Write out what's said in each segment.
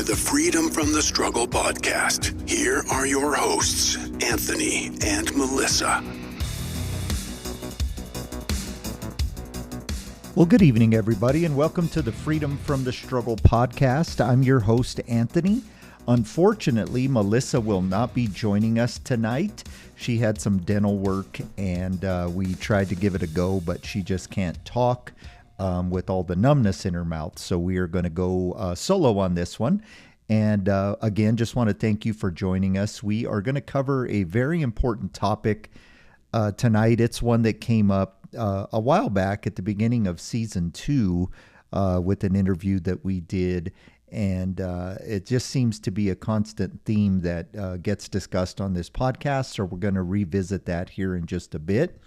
the Freedom from the Struggle podcast. Here are your hosts, Anthony and Melissa. Well, good evening, everybody, and welcome to the Freedom from the Struggle podcast. I'm your host, Anthony. Unfortunately, Melissa will not be joining us tonight. She had some dental work, and we tried to give it a go, but she just can't talk with all the numbness in her mouth. So we are going to go solo on this one. And again, just want to thank you for joining us. We are going to cover a very important topic tonight. It's one that came up a while back at the beginning of season 2 with an interview that we did. And it just seems to be a constant theme that gets discussed on this podcast. So we're going to revisit that here in just a bit.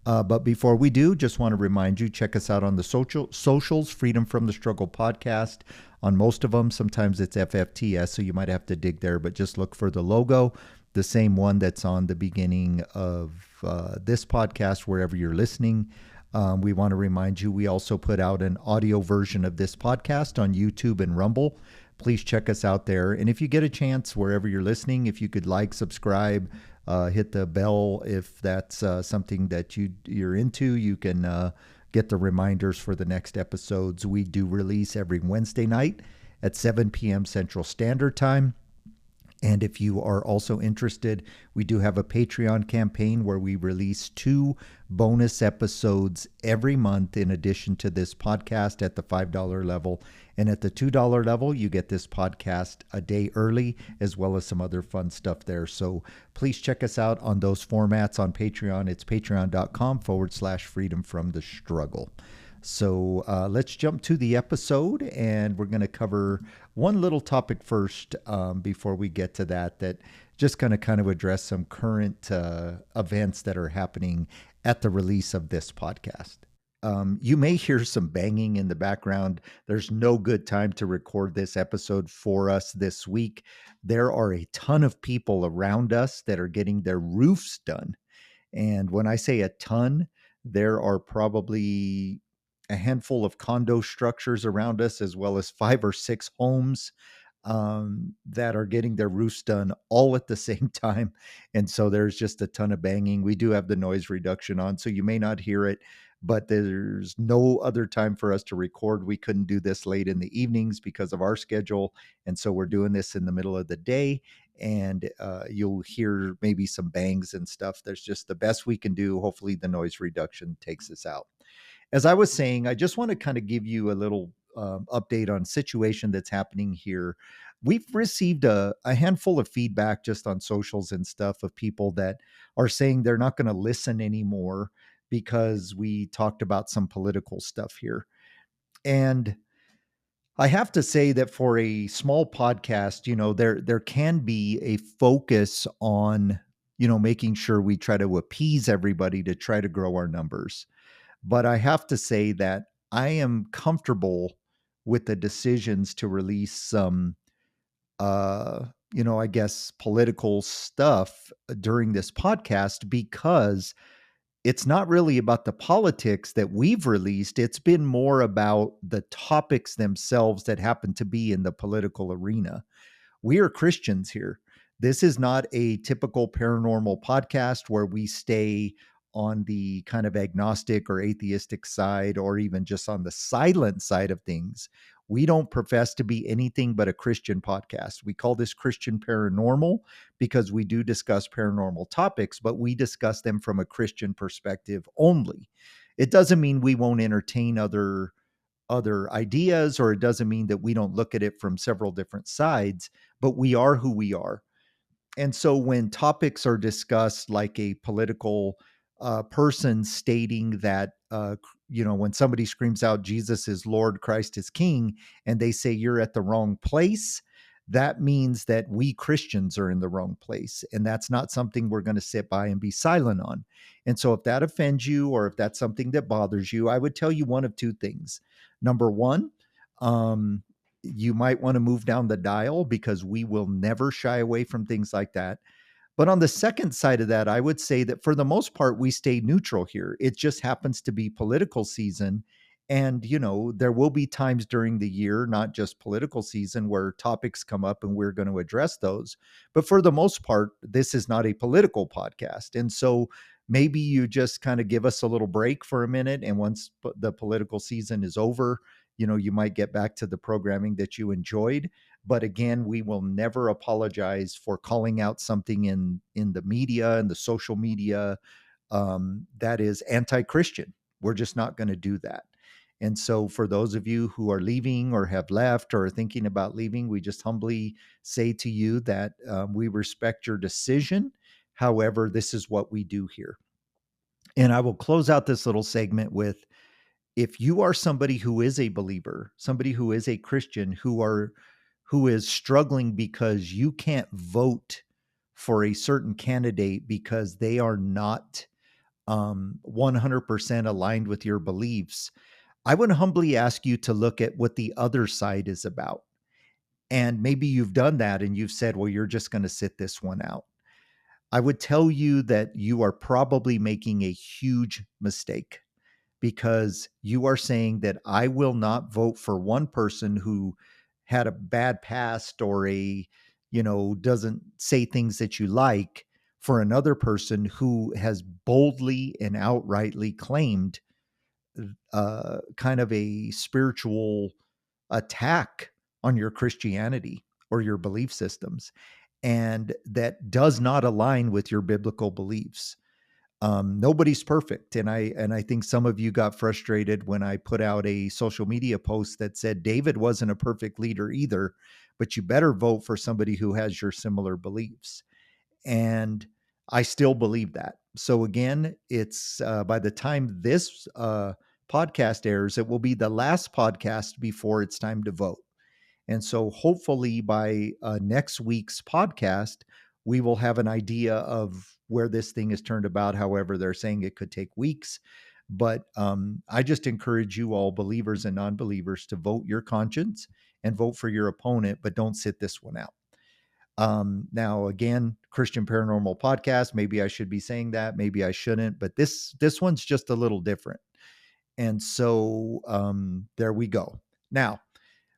But before we do, just want to remind you, check us out on the socials, Freedom from the Struggle podcast. On most of them, sometimes it's FFTS, so you might have to dig there, but just look for the logo, the same one that's on the beginning of this podcast, wherever you're listening. We want to remind you, we also put out an audio version of this podcast on YouTube and Rumble. Please check us out there. And if you get a chance, wherever you're listening, if you could like, subscribe, hit the bell if that's something that you're into. You can get the reminders for the next episodes. We do release every Wednesday night at 7 p.m. Central Standard Time. And if you are also interested, we do have a Patreon campaign where we release 2 bonus episodes every month in addition to this podcast at the $5 level. And at the $2 level, you get this podcast a day early, as well as some other fun stuff there. So please check us out on those formats on Patreon. It's patreon.com/freedom from the struggle. So let's jump to the episode, and we're going to cover one little topic first before we get to that just going to kind of address some current events that are happening at the release of this podcast. You may hear some banging in the background. There's no good time to record this episode for us this week. There are a ton of people around us that are getting their roofs done. And when I say a ton, there are probably a handful of condo structures around us, as well as 5 or 6 homes that are getting their roofs done all at the same time. And so there's just a ton of banging. We do have the noise reduction on, so you may not hear it, but there's no other time for us to record. We couldn't do this late in the evenings because of our schedule. And so we're doing this in the middle of the day, and you'll hear maybe some bangs and stuff. There's just the best we can do. Hopefully the noise reduction takes us out. As I was saying, I just want to kind of give you a little update on situation that's happening here. We've received a handful of feedback just on socials and stuff of people that are saying they're not going to listen anymore because we talked about some political stuff here. And I have to say that for a small podcast, there can be a focus on, making sure we try to appease everybody to try to grow our numbers. But I have to say that I am comfortable with the decisions to release some, I guess, political stuff during this podcast, because it's not really about the politics that we've released. It's been more about the topics themselves that happen to be in the political arena. We are Christians here. This is not a typical paranormal podcast where we stay on the kind of agnostic or atheistic side, or even just on the silent side of things. We don't profess to be anything but a Christian podcast. We call this Christian Paranormal because we do discuss paranormal topics, but we discuss them from a Christian perspective only. It doesn't mean we won't entertain other ideas, or it doesn't mean that we don't look at it from several different sides, but we are who we are. And so when topics are discussed, like a political person stating that, when somebody screams out, Jesus is Lord, Christ is King, and they say you're at the wrong place, that means that we Christians are in the wrong place. And that's not something we're going to sit by and be silent on. And so if that offends you, or if that's something that bothers you, I would tell you one of 2 things. Number one, you might want to move down the dial, because we will never shy away from things like that. But on the second side of that, I would say that for the most part, we stay neutral here. It just happens to be political season. And, there will be times during the year, not just political season, where topics come up and we're going to address those. But for the most part, this is not a political podcast. And so maybe you just kind of give us a little break for a minute. And once the political season is over, you might get back to the programming that you enjoyed. But again, we will never apologize for calling out something in the media and the social media that is anti-Christian. We're just not going to do that. And so, for those of you who are leaving or have left or are thinking about leaving, we just humbly say to you that we respect your decision. However, this is what we do here. And I will close out this little segment with, if you are somebody who is a believer, somebody who is a Christian, who is struggling because you can't vote for a certain candidate because they are not 100% aligned with your beliefs, I would humbly ask you to look at what the other side is about. And maybe you've done that and you've said, well, you're just going to sit this one out. I would tell you that you are probably making a huge mistake, because you are saying that I will not vote for one person who had a bad past or doesn't say things that you like, for another person who has boldly and outrightly claimed kind of a spiritual attack on your Christianity or your belief systems, and that does not align with your biblical beliefs. Nobody's perfect, and I think some of you got frustrated when I put out a social media post that said David wasn't a perfect leader either, but you better vote for somebody who has your similar beliefs. And I still believe that. So again, it's by the time this podcast airs, it will be the last podcast before it's time to vote. And so hopefully by next week's podcast, we will have an idea of where this thing is turned about. However, they're saying it could take weeks. But I just encourage you all, believers and non-believers, to vote your conscience and vote for your opponent, but don't sit this one out. Now, again, Christian Paranormal Podcast, maybe I should be saying that, maybe I shouldn't, but this one's just a little different. And so there we go. Now,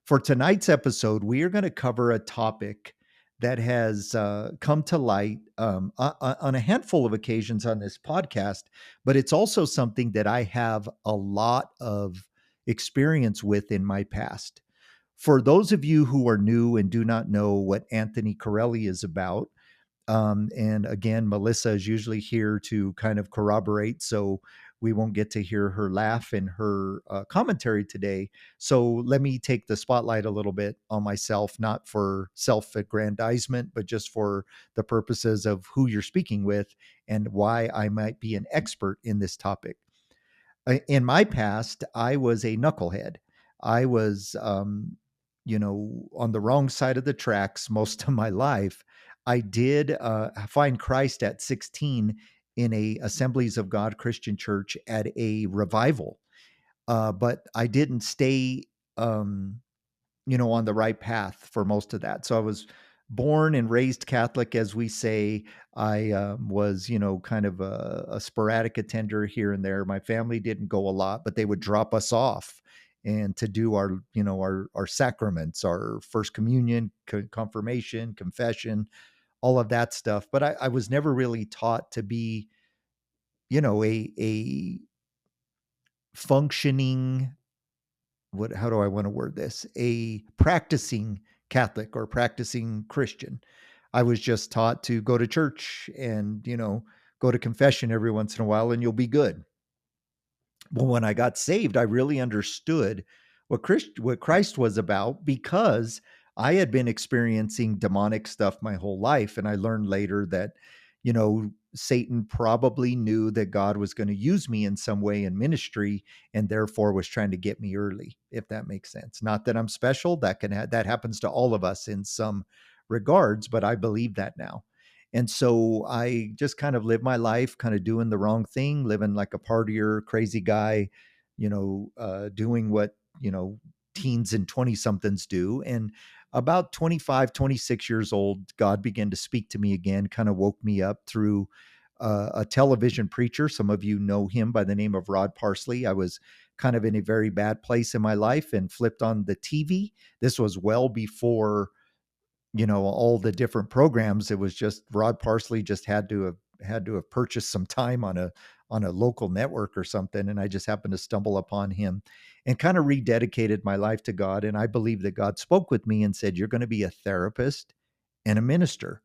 for tonight's episode, we are going to cover a topic that has come to light on a handful of occasions on this podcast, but it's also something that I have a lot of experience with in my past. For those of you who are new and do not know what Anthony Corelli is about, and again, Melissa is usually here to kind of corroborate, so we won't get to hear her laugh in her commentary today. So let me take the spotlight a little bit on myself, not for self-aggrandizement, but just for the purposes of who you're speaking with and why I might be an expert in this topic. In my past, I was a knucklehead. I was, on the wrong side of the tracks most of my life. I did find Christ at 16 in a Assemblies of God Christian church at a revival, but I didn't stay, on the right path for most of that. So I was born and raised Catholic, as we say. I was, kind of a sporadic attender here and there. My family didn't go a lot, but they would drop us off and to do our sacraments, our first communion, confirmation, confession, all of that stuff. But I was never really taught to be, a functioning, how do I want to word this? A practicing Catholic or practicing Christian. I was just taught to go to church and, go to confession every once in a while and you'll be good. Well, when I got saved, I really understood what Christ was about, because I had been experiencing demonic stuff my whole life. And I learned later that, Satan probably knew that God was going to use me in some way in ministry, and therefore was trying to get me early, if that makes sense. Not that I'm special. That happens to all of us in some regards, but I believe that now. And so I just kind of live my life, kind of doing the wrong thing, living like a partier, crazy guy, doing what, teens and 20 somethings do. And about 25, 26 years old, God began to speak to me again, kind of woke me up through a television preacher. Some of you know him by the name of Rod Parsley. I was kind of in a very bad place in my life and flipped on the TV. This was well before, all the different programs. It was just Rod Parsley just had to have purchased some time on a local network or something, and I just happened to stumble upon him and kind of rededicated my life to God. And I believe that God spoke with me and said, "You're going to be a therapist and a minister."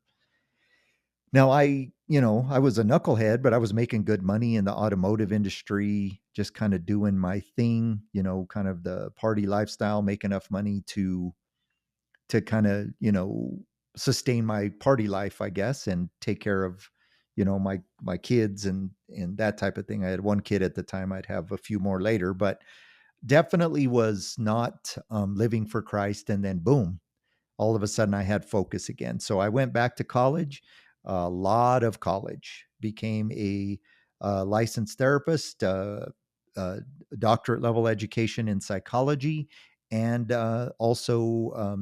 Now I was a knucklehead, but I was making good money in the automotive industry, just kind of doing my thing, kind of the party lifestyle, make enough money to kind of, sustain my party life, I guess, and take care of, my kids and that type of thing. I had one kid at the time. I'd have a few more later, but definitely was not living for Christ. And then boom, all of a sudden I had focus again. So I went back to college, a lot of college, became a licensed therapist, uh, doctorate level education in psychology, and also,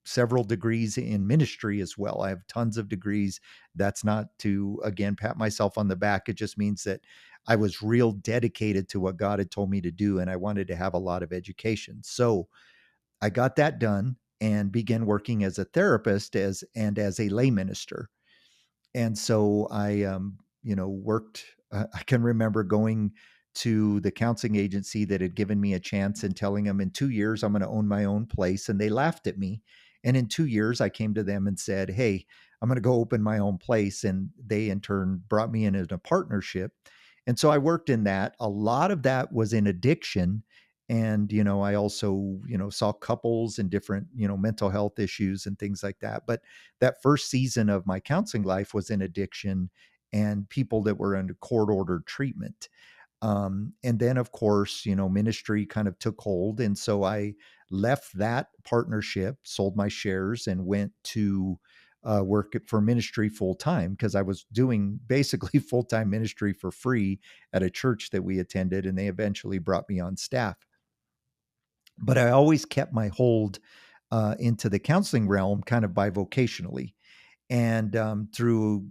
several degrees in ministry as well. I have tons of degrees. That's not to, again, pat myself on the back. It just means that I was real dedicated to what God had told me to do, and I wanted to have a lot of education. So, I got that done and began working as a therapist as a lay minister. And so I, worked. I can remember going to the counseling agency that had given me a chance and telling them in 2 years I'm going to own my own place, and they laughed at me. And in 2 years, I came to them and said, "Hey, I'm going to go open my own place," and they in turn brought me in as a partnership. And so I worked in that. A lot of that was in addiction. And, I also, saw couples and different, mental health issues and things like that. But that first season of my counseling life was in addiction and people that were under court ordered treatment. And then, of course, ministry kind of took hold. And so I left that partnership, sold my shares, and went to work for ministry full time because I was doing basically full time ministry for free at a church that we attended. And they eventually brought me on staff. But I always kept my hold into the counseling realm kind of bivocationally. And through,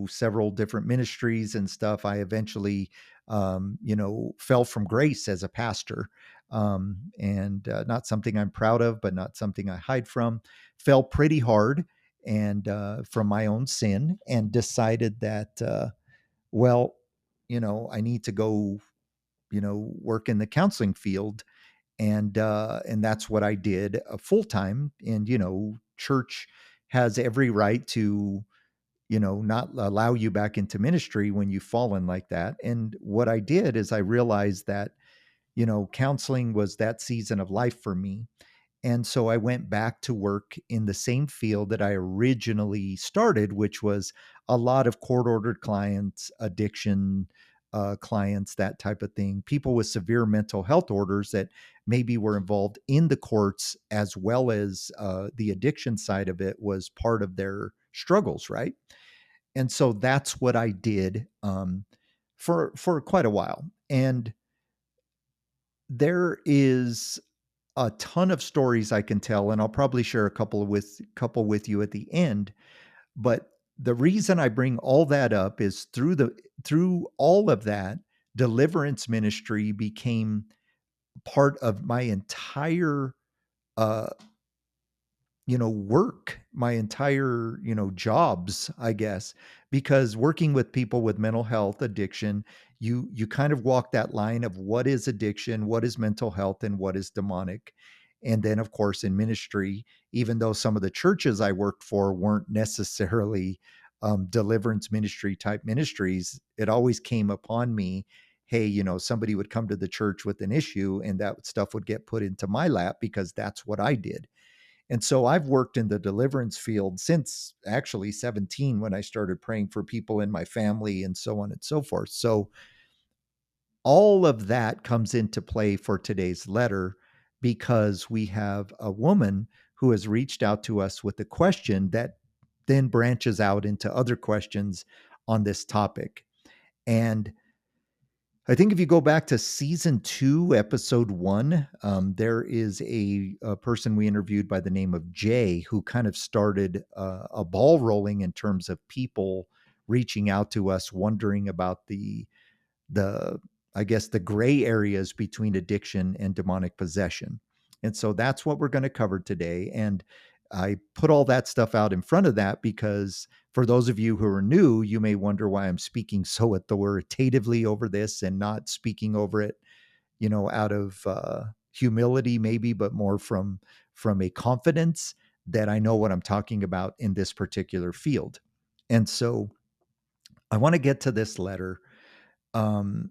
several different ministries and stuff, I eventually, fell from grace as a pastor. And not something I'm proud of, but not something I hide from. Fell pretty hard and from my own sin, and decided that, well, I need to go, work in the counseling field, and that's what I did full time. And church has every right to not allow you back into ministry when you've fallen like that. And what I did is I realized that counseling was that season of life for me. And so I went back to work in the same field that I originally started, which was a lot of court ordered clients, addiction clients, that type of thing, people with severe mental health orders that maybe were involved in the courts, as well as the addiction side of it was part of their struggles, right? And so that's what I did for quite a while. And there is a ton of stories I can tell, and I'll probably share a couple with you at the end. But the reason I bring all that up is through all of that, deliverance ministry became part of my entire uh work, my entire, jobs, I guess, because working with people with mental health addiction, you kind of walk that line of what is addiction, what is mental health, and what is demonic. And then, of course, in ministry, even though some of the churches I worked for weren't necessarily deliverance ministry type ministries, it always came upon me. Hey, somebody would come to the church with an issue, and that stuff would get put into my lap because that's what I did. And so I've worked in the deliverance field since actually 17, when I started praying for people in my family and so on and so forth. So all of that comes into play for today's letter, because we have a woman who has reached out to us with a question that then branches out into other questions on this topic. And I think if you go back to season 2, episode 1, there is a person we interviewed by the name of Jay, who kind of started a ball rolling in terms of people reaching out to us, wondering about the I guess the gray areas between addiction and demonic possession. And so that's what we're going to cover today. And I put all that stuff out in front of that because for those of you who are new, you may wonder why I'm speaking so authoritatively over this and not speaking over it, out of humility maybe, but more from a confidence that I know what I'm talking about in this particular field. And so I want to get to this letter. Um,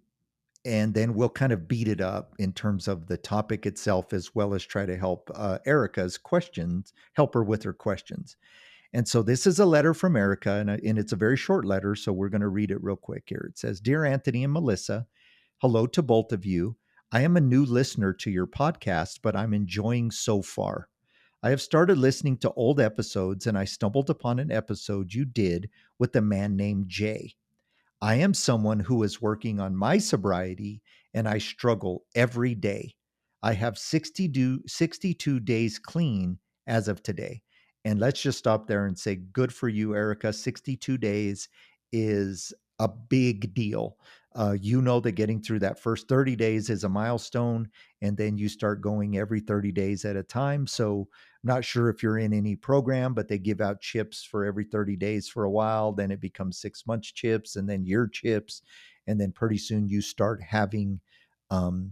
and then we'll kind of beat it up in terms of the topic itself, as well as try to help Erica's questions, help her with her questions. And so this is a letter from Erica, and it's a very short letter, so we're going to read it real quick here. It says, Dear Anthony and Melissa, hello to both of you. I am a new listener to your podcast, but I'm enjoying so far. I have started listening to old episodes, and I stumbled upon an episode you did with a man named Jay. I am someone who is working on my sobriety and I struggle every day. I have 62 days clean as of today. And let's just stop there and say, good for you, Erica. 62 days is a big deal. You know that getting through that first 30 days is a milestone, and then you start going every 30 days at a time. So, I'm not sure if you're in any program, but they give out chips for every 30 days for a while. Then it becomes 6 months chips and then year chips. And then pretty soon you start having,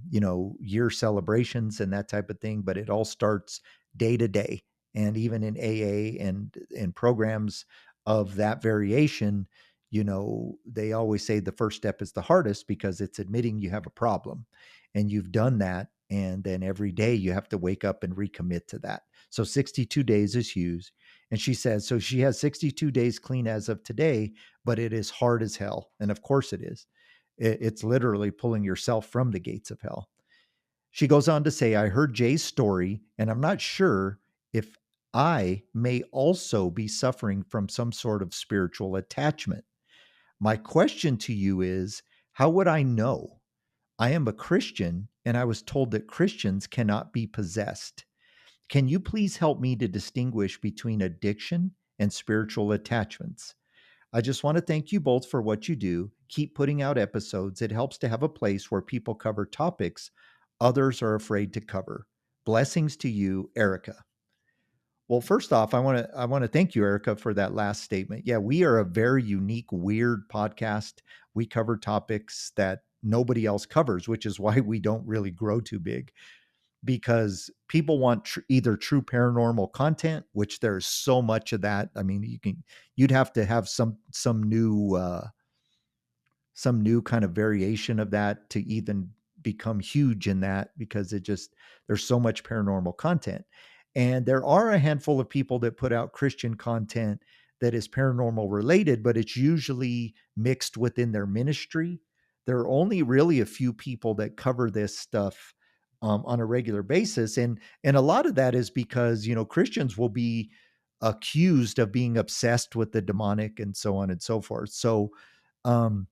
year celebrations and that type of thing. But it all starts day to day. And even in AA and in programs of that variation, they always say the first step is the hardest because it's admitting you have a problem and you've done that. And then every day you have to wake up and recommit to that. So 62 days is huge. And she says, so she has 62 days clean as of today, but it is hard as hell. And of course it is. It's literally pulling yourself from the gates of hell. She goes on to say, I heard Jay's story, and I'm not sure if I may also be suffering from some sort of spiritual attachment. My question to you is, how would I know? I am a Christian, and I was told that Christians cannot be possessed. Can you please help me to distinguish between addiction and spiritual attachments? I just want to thank you both for what you do. Keep putting out episodes. It helps to have a place where people cover topics others are afraid to cover. Blessings to you, Erica. Well, first off, I want to thank you, Erica, for that last statement. Yeah, we are a very unique, weird podcast. We cover topics that nobody else covers, which is why we don't really grow too big because people want either true paranormal content, which there's so much of that. I mean, you'd have to have some new kind of variation of that to even become huge in that because there's so much paranormal content. And there are a handful of people that put out Christian content that is paranormal related, but it's usually mixed within their ministry. There are only really a few people that cover this stuff on a regular basis, and a lot of that is because Christians will be accused of being obsessed with the demonic and so on and so forth. So um,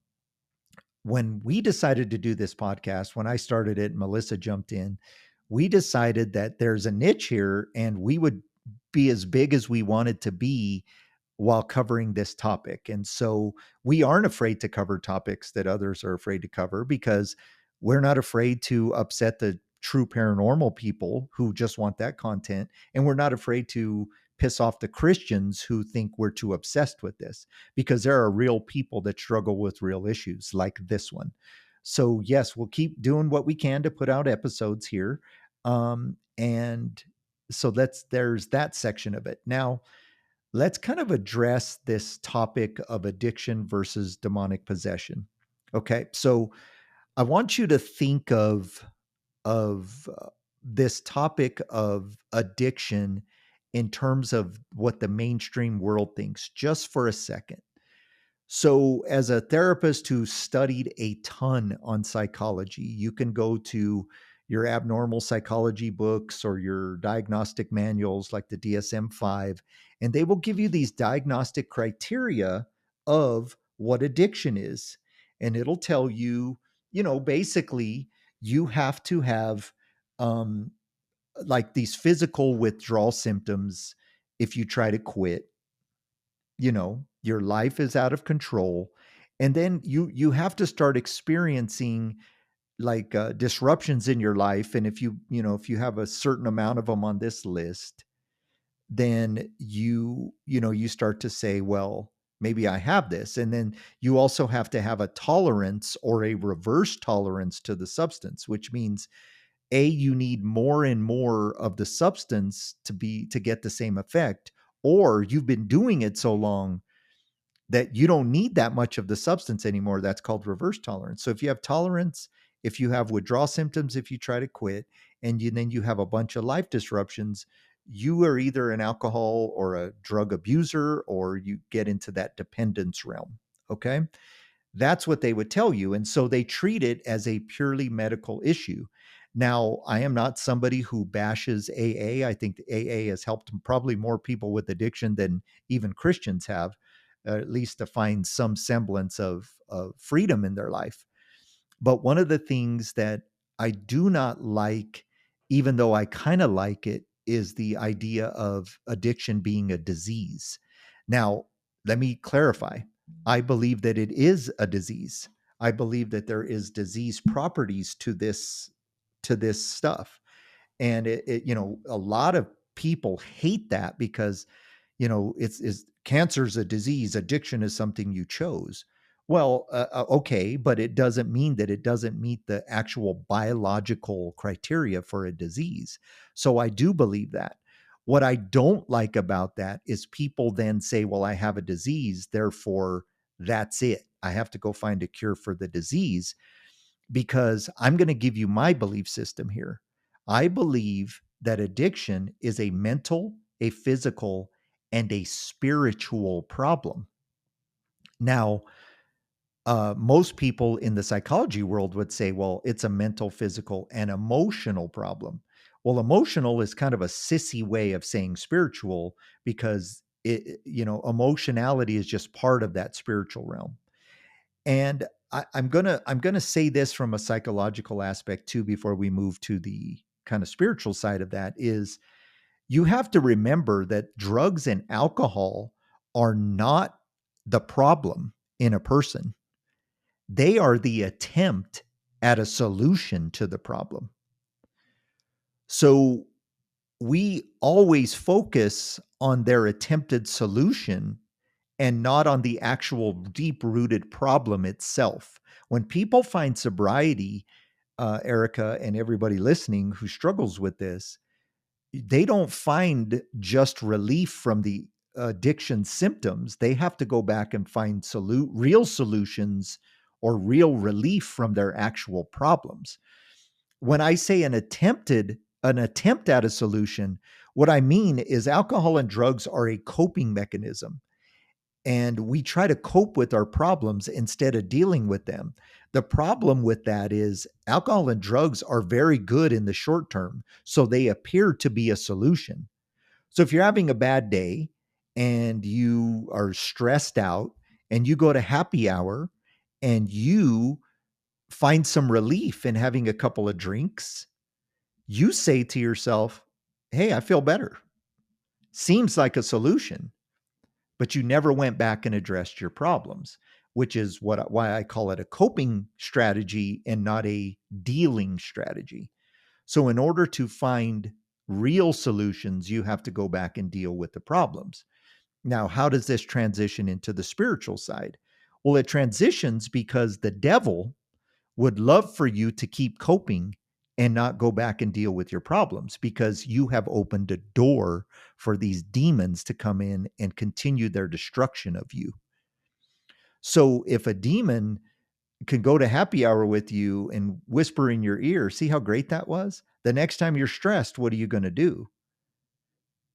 when we decided to do this podcast, when I started it, Melissa jumped in, we decided that there's a niche here and we would be as big as we wanted to be while covering this topic. And so we aren't afraid to cover topics that others are afraid to cover because we're not afraid to upset the true paranormal people who just want that content. And we're not afraid to piss off the Christians who think we're too obsessed with this because there are real people that struggle with real issues like this one. So, yes, we'll keep doing what we can to put out episodes here. And so there's that section of it. Now, let's kind of address this topic of addiction versus demonic possession. Okay. So, I want you to think of this topic of addiction in terms of what the mainstream world thinks just for a second. So, as a therapist who studied a ton on psychology, you can go to your abnormal psychology books or your diagnostic manuals like the DSM 5, and they will give you these diagnostic criteria of what addiction is. And it'll tell you, basically, you have to have um, like these physical withdrawal symptoms if you try to quit. your life is out of control. And then you have to start experiencing like disruptions in your life. And if you have a certain amount of them on this list, then you start to say, well, maybe I have this. And then you also have to have a tolerance or a reverse tolerance to the substance, which means you need more and more of the substance to get the same effect, or you've been doing it so long that you don't need that much of the substance anymore. That's called reverse tolerance. So if you have tolerance, if you have withdrawal symptoms, if you try to quit, and then you have a bunch of life disruptions, you are either an alcohol or a drug abuser, or you get into that dependence realm. Okay. That's what they would tell you. And so they treat it as a purely medical issue. Now, I am not somebody who bashes AA. I think AA has helped probably more people with addiction than even Christians have, at least to find some semblance of freedom in their life. But one of the things that I do not like, even though I kind of like it, is the idea of addiction being a disease. Now, let me clarify. I believe that it is a disease. I believe that there is disease properties to this stuff. And a lot of people hate that because it's cancer's a disease, addiction is something you chose. Well, okay, but it doesn't mean that it doesn't meet the actual biological criteria for a disease. So I do believe that. What I don't like about that is people then say, well, I have a disease, therefore that's it. I have to go find a cure for the disease, because I'm going to give you my belief system here. I believe that addiction is a mental, a physical, and a spiritual problem. Now, most people in the psychology world would say, well, it's a mental, physical, and emotional problem. Well, emotional is kind of a sissy way of saying spiritual, because emotionality is just part of that spiritual realm. And I'm gonna say this from a psychological aspect too, before we move to the kind of spiritual side of that, is you have to remember that drugs and alcohol are not the problem in a person. They are the attempt at a solution to the problem. So we always focus on their attempted solution and not on the actual deep rooted problem itself. When people find sobriety, Erica, and everybody listening who struggles with this, they don't find just relief from the addiction symptoms. They have to go back and find real solutions or real relief from their actual problems. When I say an attempt at a solution, what I mean is alcohol and drugs are a coping mechanism, and we try to cope with our problems instead of dealing with them. The problem with that is alcohol and drugs are very good in the short term, so they appear to be a solution. So if you're having a bad day and you are stressed out and you go to happy hour and you find some relief in having a couple of drinks, you say to yourself, hey, I feel better. Seems like a solution, but you never went back and addressed your problems, which is why I call it a coping strategy and not a dealing strategy. So in order to find real solutions, you have to go back and deal with the problems. Now, how does this transition into the spiritual side? Well, it transitions because the devil would love for you to keep coping and not go back and deal with your problems, because you have opened a door for these demons to come in and continue their destruction of you. So if a demon can go to happy hour with you and whisper in your ear, see how great that was? The next time you're stressed, what are you going to do?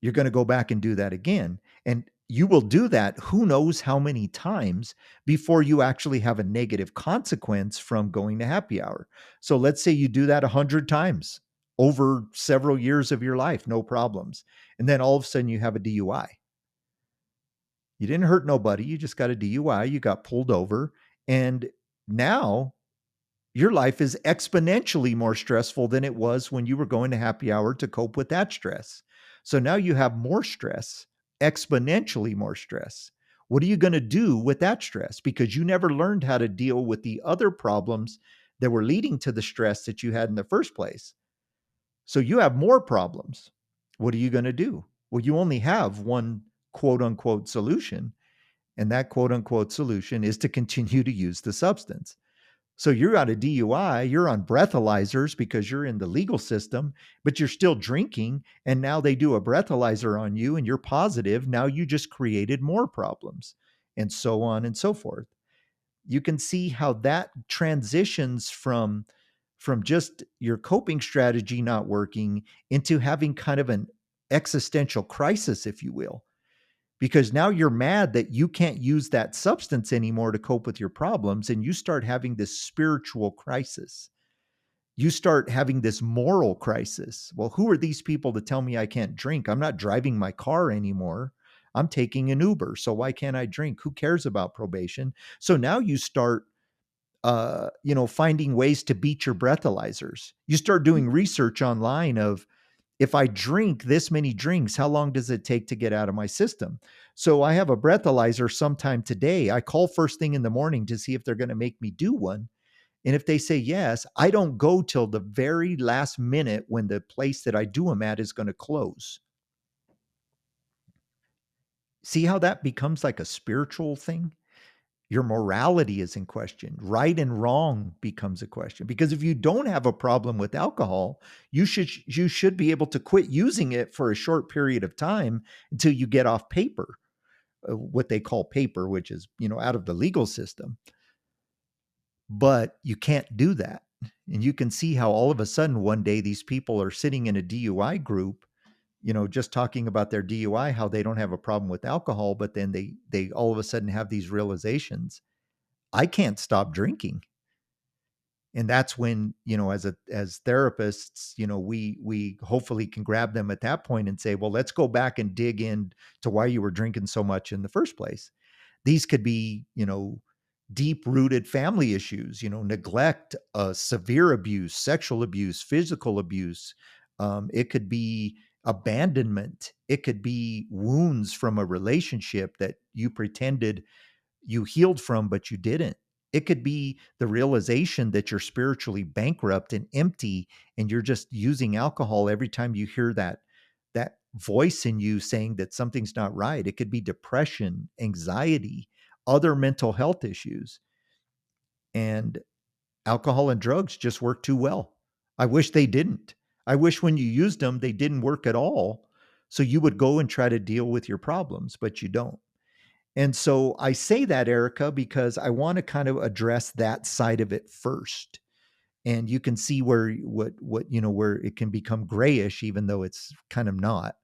You're going to go back and do that again. And you will do that who knows how many times before you actually have a negative consequence from going to happy hour. So let's say you do that 100 times over several years of your life, no problems. And then all of a sudden you have a DUI. You didn't hurt nobody. You just got a DUI. You got pulled over. And now your life is exponentially more stressful than it was when you were going to happy hour to cope with that stress. So now you have more stress, exponentially more stress. What are you going to do with that stress? Because you never learned how to deal with the other problems that were leading to the stress that you had in the first place. So you have more problems. What are you going to do? Well, you only have one quote unquote solution. And that quote unquote solution is to continue to use the substance. So you're out of DUI, you're on breathalyzers because you're in the legal system, but you're still drinking. And now they do a breathalyzer on you and you're positive. Now you just created more problems, and so on and so forth. You can see how that transitions from just your coping strategy not working into having kind of an existential crisis, if you will, because now you're mad that you can't use that substance anymore to cope with your problems, and you start having this spiritual crisis. You start having this moral crisis. Well, who are these people to tell me I can't drink? I'm not driving my car anymore. I'm taking an Uber. So why can't I drink? Who cares about probation? So now you start finding ways to beat your breathalyzers. You start doing research online of, if I drink this many drinks, how long does it take to get out of my system? So I have a breathalyzer sometime today. I call first thing in the morning to see if they're going to make me do one. And if they say yes, I don't go till the very last minute when the place that I do them at is going to close. See how that becomes like a spiritual thing? Your morality is in question. Right and wrong becomes a question. Because if you don't have a problem with alcohol, you should be able to quit using it for a short period of time until you get off paper, what they call paper, which is, out of the legal system. But you can't do that. And you can see how all of a sudden one day these people are sitting in a DUI group, just talking about their DUI, how they don't have a problem with alcohol, but then they all of a sudden have these realizations. I can't stop drinking. And that's when, as therapists, we hopefully can grab them at that point and say, well, let's go back and dig in to why you were drinking so much in the first place. These could be, deep rooted family issues, neglect, severe abuse, sexual abuse, physical abuse. It could be abandonment. It could be wounds from a relationship that you pretended you healed from, but you didn't. It could be the realization that you're spiritually bankrupt and empty, and you're just using alcohol every time you hear that voice in you saying that something's not right. It could be depression, anxiety, other mental health issues. And alcohol and drugs just work too well. I wish they didn't. I wish when you used them, they didn't work at all. So you would go and try to deal with your problems, but you don't. And so I say that, Erica, because I want to kind of address that side of it first. And you can see where where it can become grayish, even though it's kind of not.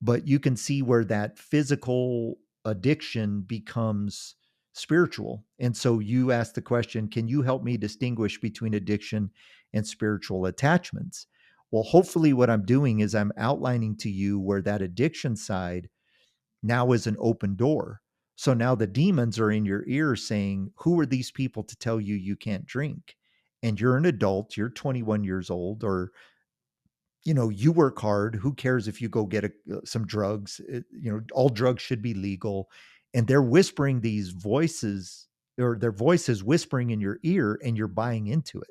But you can see where that physical addiction becomes spiritual. And so you ask the question, can you help me distinguish between addiction and spiritual attachments? Well, hopefully what I'm doing is I'm outlining to you where that addiction side now is an open door. So now the demons are in your ear saying, who are these people to tell you you can't drink? And you're an adult, you're 21 years old, or, you work hard. Who cares if you go get some drugs? All drugs should be legal. And they're whispering these voices, or their voices whispering in your ear, and you're buying into it.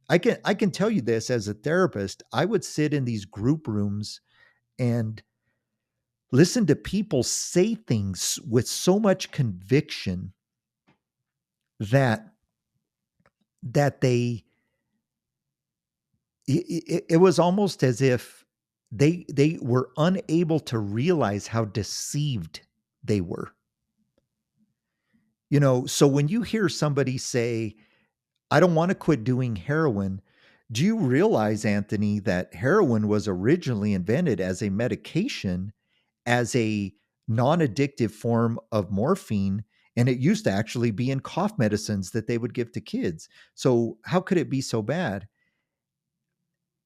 I can tell you this as a therapist. I would sit in these group rooms and listen to people say things with so much conviction that they it was almost as if they were unable to realize how deceived they were. So when you hear somebody say, I don't want to quit doing heroin, do you realize, Anthony, that heroin was originally invented as a medication, as a non-addictive form of morphine, and it used to actually be in cough medicines that they would give to kids. So how could it be so bad?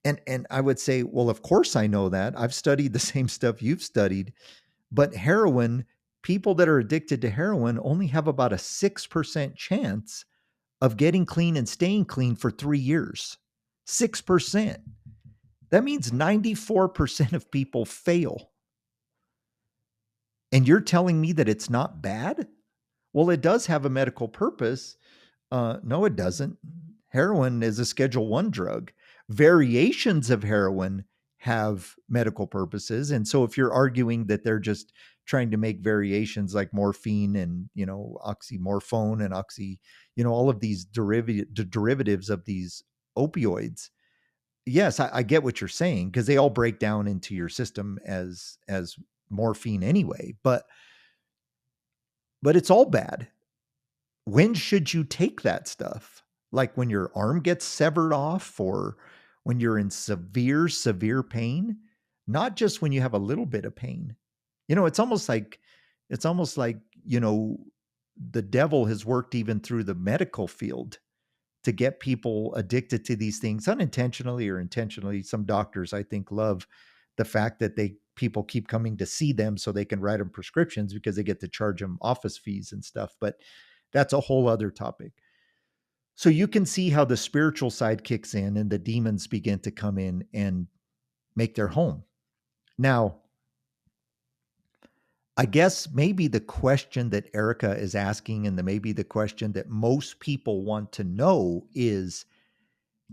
And I would say, well, of course I know that. I've studied the same stuff you've studied, but heroin, people that are addicted to heroin only have about a 6% chance of getting clean and staying clean for 3 years. 6%. That means 94% of people fail. And you're telling me that it's not bad? Well, it does have a medical purpose. No, it doesn't. Heroin is a Schedule 1 drug. Variations of heroin have medical purposes. And so if you're arguing that they're just trying to make variations like morphine and, oxymorphone and all of these derivatives of these opioids, yes, I get what you're saying, because they all break down into your system as morphine anyway. But it's all bad. When should you take that stuff? Like when your arm gets severed off, or when you're in severe, severe pain, not just when you have a little bit of pain. It's almost like, it's almost like, the devil has worked even through the medical field to get people addicted to these things unintentionally or intentionally. Some doctors, I think, love the fact that people keep coming to see them so they can write them prescriptions because they get to charge them office fees and stuff. But that's a whole other topic. So you can see how the spiritual side kicks in and the demons begin to come in and make their home. Now, I guess maybe the question that Erica is asking, and maybe the question that most people want to know is,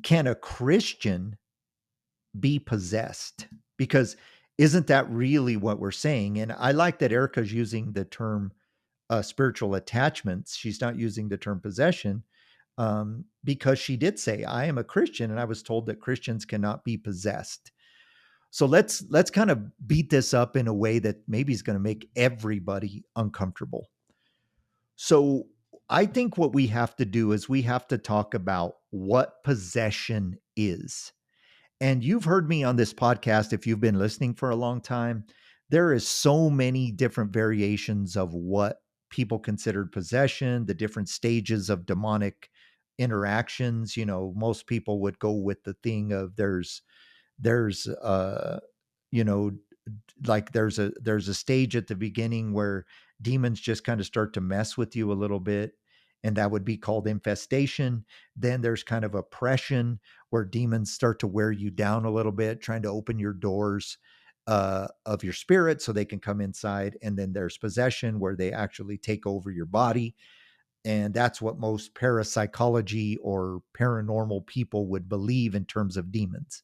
can a Christian be possessed? Because isn't that really what we're saying? And I like that Erica's using the term spiritual attachments. She's not using the term possession, because she did say, I am a Christian, and I was told that Christians cannot be possessed. So let's kind of beat this up in a way that maybe is going to make everybody uncomfortable. So I think what we have to do is we have to talk about what possession is. And you've heard me on this podcast, if you've been listening for a long time, there is so many different variations of what people considered possession, the different stages of demonic interactions. Most people would go with the thing of there's you know like there's a stage at the beginning where demons just kind of start to mess with you a little bit, and that would be called infestation. Then there's kind of oppression, where demons start to wear you down a little bit, trying to open your doors of your spirit so they can come inside. And then there's possession, where they actually take over your body. And that's what most parapsychology or paranormal people would believe in terms of demons.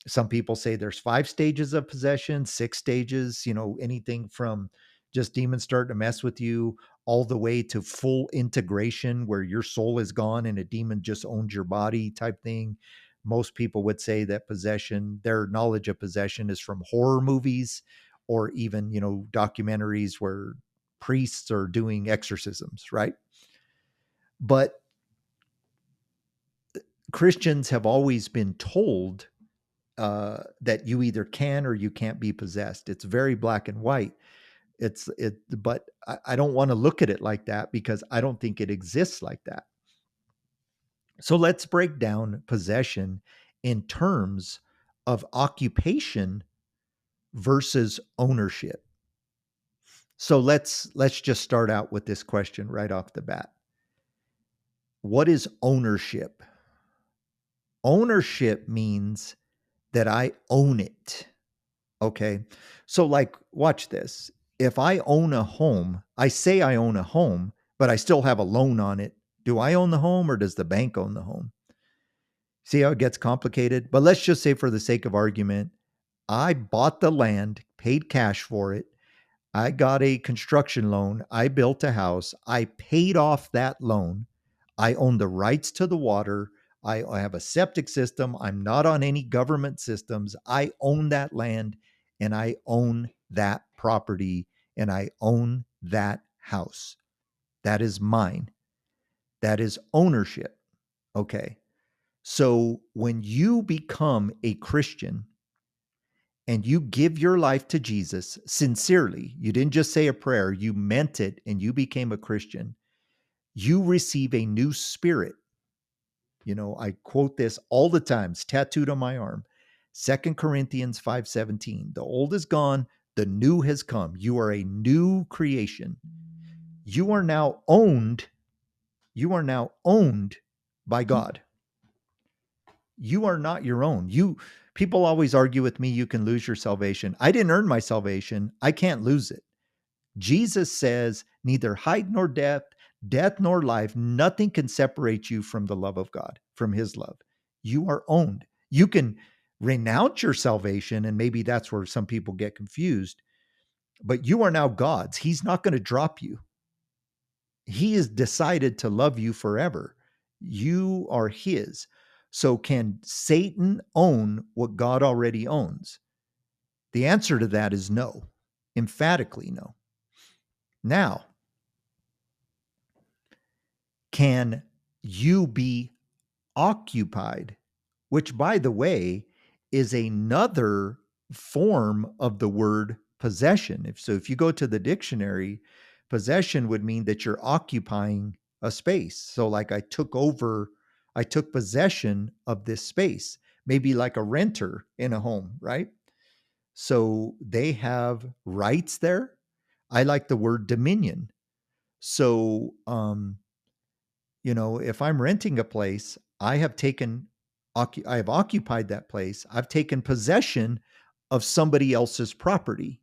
Some people say there's 5 stages of possession, 6 stages, anything from just demons starting to mess with you all the way to full integration, where your soul is gone and a demon just owns your body type thing. Most people would say that possession, their knowledge of possession, is from horror movies, or even, documentaries where priests are doing exorcisms, right? But Christians have always been told that you either can or you can't be possessed. It's very black and white. But I don't want to look at it like that, because I don't think it exists like that. So let's break down possession in terms of occupation versus ownership. So let's just start out with this question right off the bat. What is ownership? Ownership means that I own it. Okay. So watch this. If I own a home, I say I own a home, but I still have a loan on it. Do I own the home, or does the bank own the home? See how it gets complicated? But let's just say, for the sake of argument, I bought the land, paid cash for it. I got a construction loan. I built a house. I paid off that loan. I own the rights to the water. I have a septic system. I'm not on any government systems. I own that land, and I own that property, and I own that house. That is mine. That is ownership. Okay. So when you become a Christian and you give your life to Jesus sincerely, you didn't just say a prayer, you meant it, and you became a Christian, you receive a new spirit. I quote this all the time. It's tattooed on my arm. 2 Corinthians 5:17. The old is gone, the new has come. You are a new creation. You are now owned. You are now owned by God. You are not your own. People always argue with me, you can lose your salvation. I didn't earn my salvation. I can't lose it. Jesus says, neither height nor depth, death nor life, nothing can separate you from the love of God, from his love. You are owned. You can renounce your salvation, and maybe that's where some people get confused, but you are now God's. He's not going to drop you. He has decided to love you forever. You are his. So can Satan own what God already owns? The answer to that is no. Emphatically no. Now, can you be occupied? Which, by the way, is another form of the word possession. If you go to the dictionary, possession would mean that you're occupying a space. So like I took possession of this space, maybe like a renter in a home, right? So they have rights there. I like the word dominion. So if I'm renting a place, I have occupied that place. I've taken possession of somebody else's property.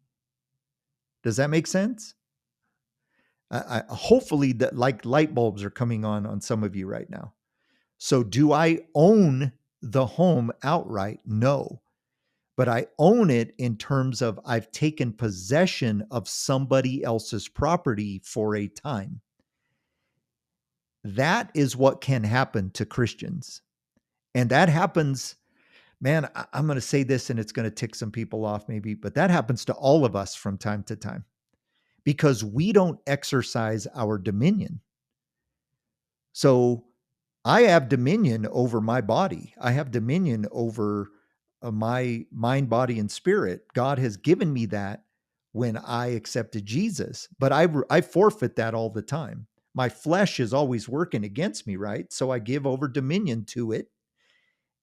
Does that make sense? Hopefully that like light bulbs are coming on some of you right now. So do I own the home outright? No. But I own it in terms of I've taken possession of somebody else's property for a time. That is what can happen to Christians. And that happens, man, I'm going to say this and it's going to tick some people off maybe, but that happens to all of us from time to time because we don't exercise our dominion. So I have dominion over my body. I have dominion over my mind, body, and spirit. God has given me that when I accepted Jesus, but I forfeit that all the time. My flesh is always working against me, right? So I give over dominion to it.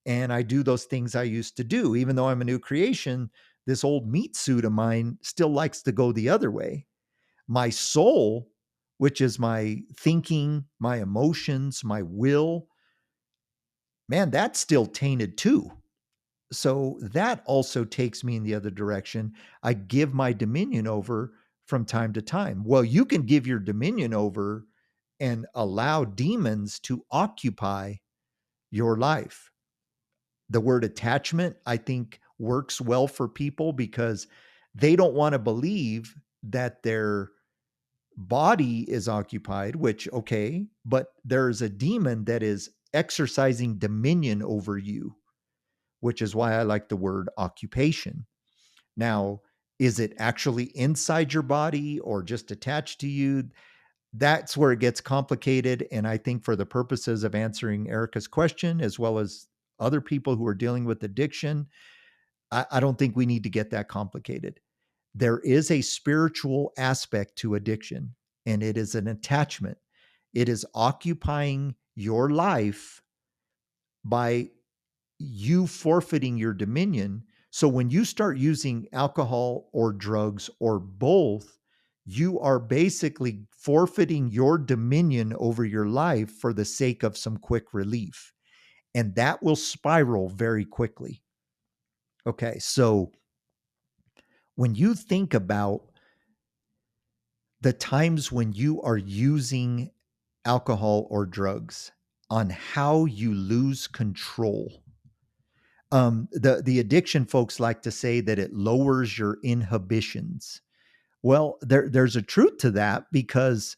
And I do those things I used to do. Even though I'm a new creation, this old meat suit of mine still likes to go the other way. My soul, which is my thinking, my emotions, my will, man, that's still tainted too. So that also takes me in the other direction. I give my dominion over from time to time. Well, you can give your dominion over and allow demons to occupy your life. The word attachment, I think, works well for people because they don't want to believe that their body is occupied, which, okay, but there's a demon that is exercising dominion over you, which is why I like the word occupation. Now, is it actually inside your body or just attached to you? That's where it gets complicated. And I think for the purposes of answering Erica's question, as well as other people who are dealing with addiction, I don't think we need to get that complicated. There is a spiritual aspect to addiction, and it is an attachment. It is occupying your life by you forfeiting your dominion. So when you start using alcohol or drugs or both, you are basically forfeiting your dominion over your life for the sake of some quick relief. And that will spiral very quickly. Okay, so when you think about the times when you are using alcohol or drugs, on how you lose control. The addiction folks like to say that it lowers your inhibitions. Well, there's a truth to that because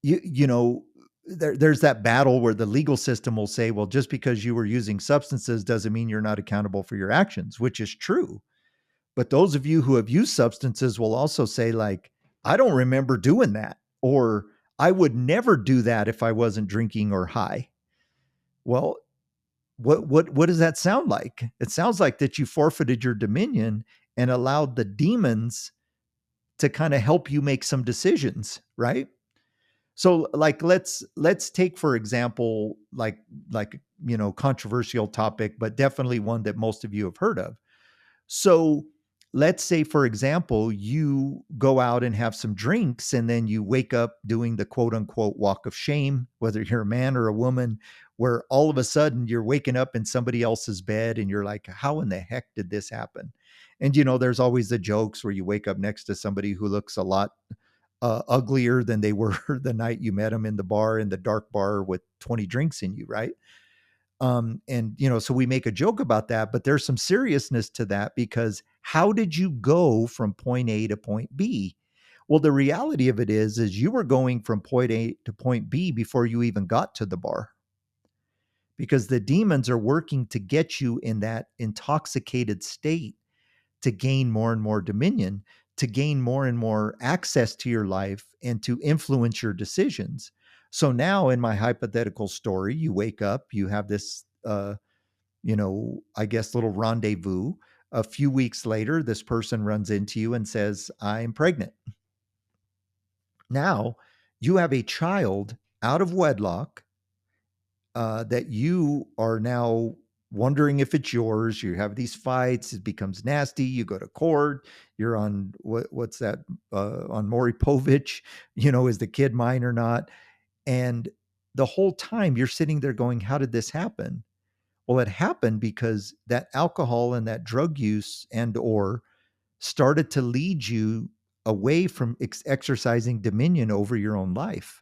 there's that battle where the legal system will say, well, just because you were using substances doesn't mean you're not accountable for your actions, which is true. But those of you who have used substances will also say, like, I don't remember doing that, or I would never do that if I wasn't drinking or high. Well, what does that sound like? It sounds like that you forfeited your dominion and allowed the demons to kind of help you make some decisions, right? So like let's take for example like controversial topic, but definitely one that most of you have heard of. So let's say, for example, you go out and have some drinks and then you wake up doing the quote unquote walk of shame, whether you're a man or a woman, where all of a sudden you're waking up in somebody else's bed and you're like, how in the heck did this happen? And, there's always the jokes where you wake up next to somebody who looks a lot uglier than they were the night you met them in the bar, in the dark bar with 20 drinks in you, right? And, so we make a joke about that, but there's some seriousness to that, because how did you go from point A to point B? Well, the reality of it is you were going from point A to point B before you even got to the bar, because the demons are working to get you in that intoxicated state to gain more and more dominion, to gain more and more access to your life, and to influence your decisions. So now in my hypothetical story, you wake up, you have this, I guess, little rendezvous. A few weeks later, this person runs into you and says, I'm pregnant. Now you have a child out of wedlock that you are now wondering if it's yours. You have these fights. It becomes nasty. You go to court. You're on what's that? On Maury Povich. Is the kid mine or not? And the whole time you're sitting there going, how did this happen? Well, it happened because that alcohol and that drug use and or started to lead you away from exercising dominion over your own life.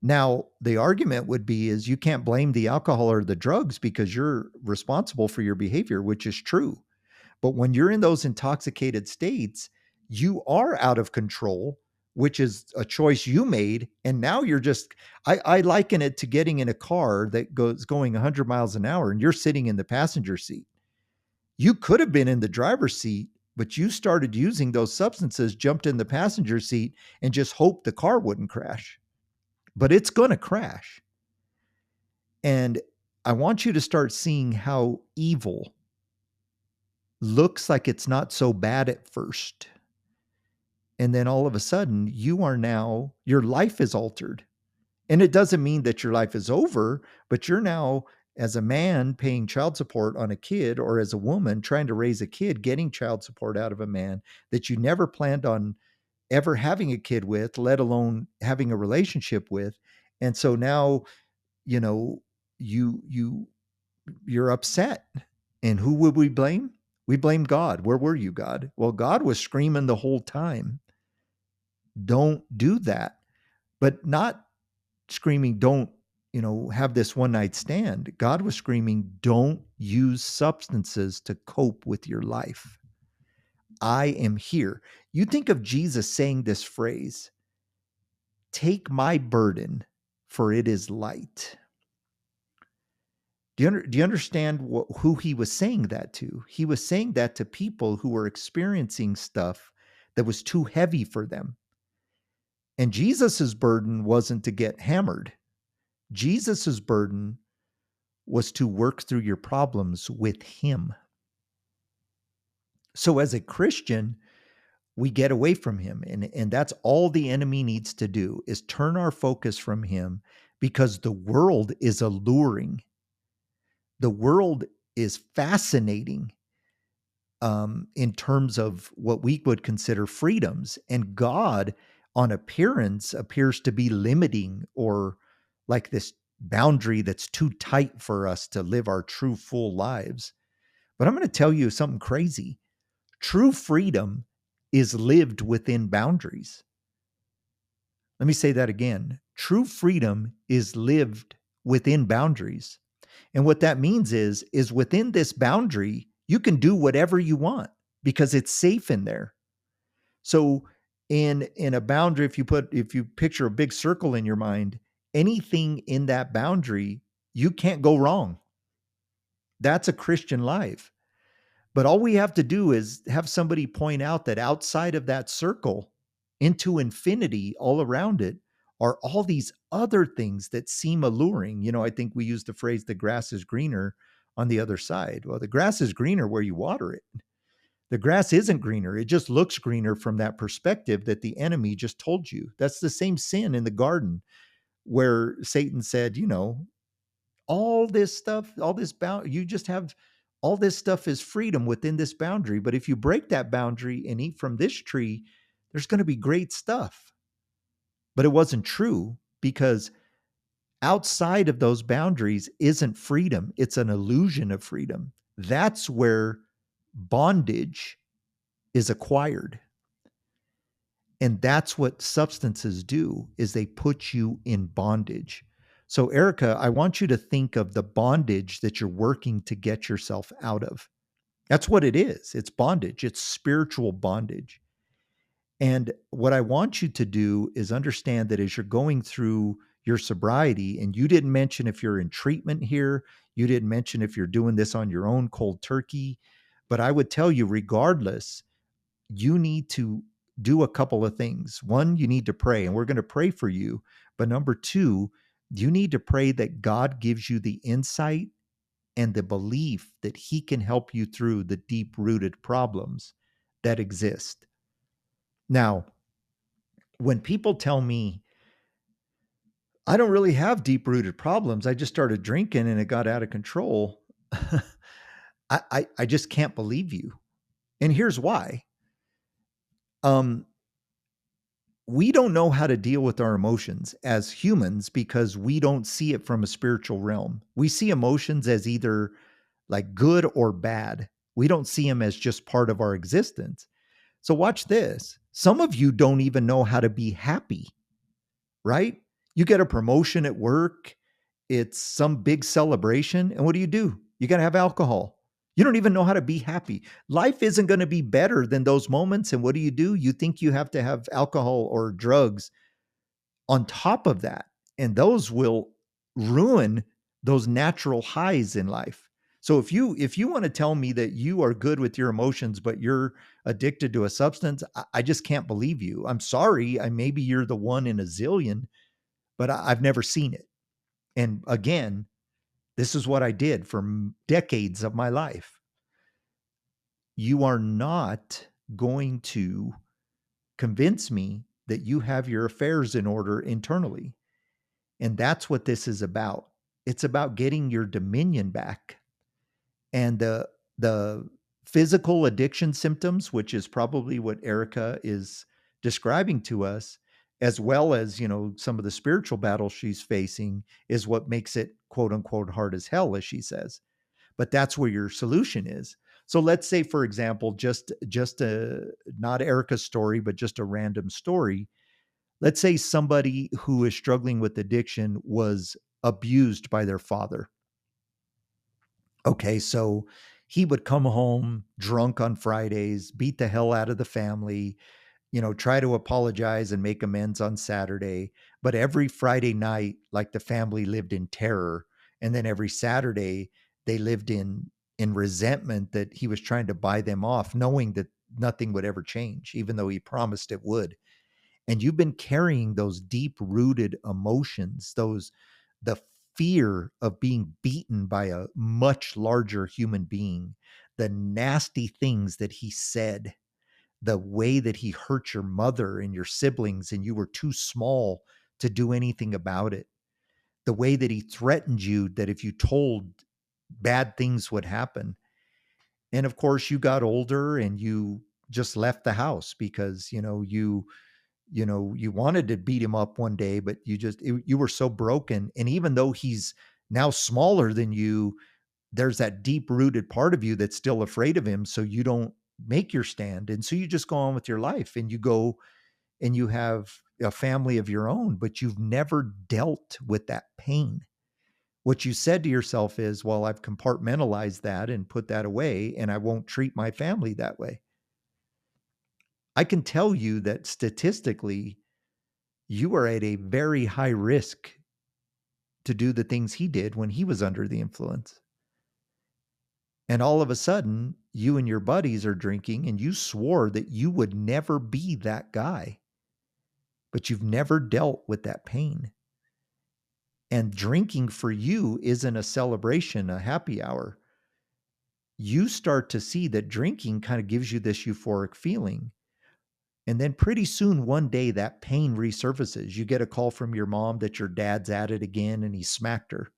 Now, the argument would be is you can't blame the alcohol or the drugs because you're responsible for your behavior, which is true. But when you're in those intoxicated states, you are out of control, which is a choice you made. And now you're just, I liken it to getting in a car that goes going 100 miles an hour and you're sitting in the passenger seat. You could have been in the driver's seat, but you started using those substances, jumped in the passenger seat, and just hoped the car wouldn't crash. But it's going to crash. And I want you to start seeing how evil looks like it's not so bad at first. And then all of a sudden, your life is altered. And it doesn't mean that your life is over, but you're now, as a man, paying child support on a kid, or as a woman trying to raise a kid, getting child support out of a man that you never planned on ever having a kid with, let alone having a relationship with. And so now, you're upset. And who would we blame? We blame God. Where were you, God? Well, God was screaming the whole time, don't do that. But not screaming, don't, have this one night stand. God was screaming, don't use substances to cope with your life. I am here. You think of Jesus saying this phrase, take my burden, for it is light. Do you understand who he was saying that to? He was saying that to people who were experiencing stuff that was too heavy for them. And Jesus's burden wasn't to get hammered. Jesus's burden was to work through your problems with him. So as a Christian, we get away from him. And that's all the enemy needs to do, is turn our focus from him, because the world is alluring. The world is fascinating in terms of what we would consider freedoms. And God, on appearance, appears to be limiting, or like this boundary that's too tight for us to live our true, full lives. But I'm going to tell you something crazy. True freedom is lived within boundaries. Let me say that again. True freedom is lived within boundaries. And what that means is within this boundary, you can do whatever you want because it's safe in there. So in a boundary, if you picture a big circle in your mind, anything in that boundary, you can't go wrong. That's a Christian life. But all we have to do is have somebody point out that outside of that circle, into infinity all around it, are all these other things that seem alluring. I think we use the phrase, the grass is greener on the other side. Well, the grass is greener where you water it. The grass isn't greener. It just looks greener from that perspective that the enemy just told you. That's the same sin in the garden where Satan said, all this stuff, all this you just have all this stuff is freedom within this boundary. But if you break that boundary and eat from this tree, there's going to be great stuff. But it wasn't true, because Outside of those boundaries isn't freedom, it's an illusion of freedom. That's where bondage is acquired. And that's what substances do, is they put you in bondage. So Erica, I want you to think of the bondage that you're working to get yourself out of. That's what it is. It's bondage. It's spiritual bondage. And what I want you to do is understand that as you're going through your sobriety, and you didn't mention if you're in treatment here, you didn't mention if you're doing this on your own cold turkey, but I would tell you, regardless, you need to do a couple of things. One, you need to pray, and we're going to pray for you. But number two, you need to pray that God gives you the insight and the belief that He can help you through the deep rooted problems that exist. Now, when people tell me, I don't really have deep rooted problems, I just started drinking and it got out of control, I just can't believe you. And here's why. Um, we don't know how to deal with our emotions as humans because we don't see it from a spiritual realm. We see emotions as either like good or bad. We don't see them as just part of our existence. So watch this. Some of you don't even know how to be happy, right? You get a promotion at work, it's some big celebration, and what do? You got to have alcohol. You don't even know how to be happy. Life isn't going to be better than those moments. And what do? You think you have to have alcohol or drugs on top of that. And those will ruin those natural highs in life. So if you want to tell me that you are good with your emotions, but you're addicted to a substance, I just can't believe you. I'm sorry. Maybe you're the one in a zillion, but I've never seen it. And again, this is what I did for decades of my life. You are not going to convince me that you have your affairs in order internally. And that's what this is about. It's about getting your dominion back. And the physical addiction symptoms, which is probably what Erica is describing to us, as well as, some of the spiritual battles she's facing, is what makes it quote unquote hard as hell, as she says. But that's where your solution is. So let's say, for example, just not Erica's story, but just a random story. Let's say somebody who is struggling with addiction was abused by their father. Okay, so he would come home drunk on Fridays, beat the hell out of the family, try to apologize and make amends on Saturday. But every Friday night, like, the family lived in terror. And then every Saturday, they lived in resentment that he was trying to buy them off, knowing that nothing would ever change, even though he promised it would. And you've been carrying those deep rooted emotions, the fear of being beaten by a much larger human being, the nasty things that he said, the way that he hurt your mother and your siblings, and you were too small to do anything about it, the way that he threatened you that if you told, bad things would happen. And of course, you got older and you just left the house because, you wanted to beat him up one day, but you were so broken. And even though he's now smaller than you, there's that deep rooted part of you that's still afraid of him. So you don't make your stand. And so you just go on with your life, and you go and you have a family of your own, but you've never dealt with that pain. What you said to yourself is, well, I've compartmentalized that and put that away, and I won't treat my family that way. I can tell you that statistically, you are at a very high risk to do the things he did when he was under the influence. And all of a sudden, you and your buddies are drinking, and you swore that you would never be that guy, but you've never dealt with that pain. And drinking for you isn't a celebration, a happy hour. You start to see that drinking kind of gives you this euphoric feeling. And then pretty soon, one day, that pain resurfaces. You get a call from your mom that your dad's at it again and he smacked her.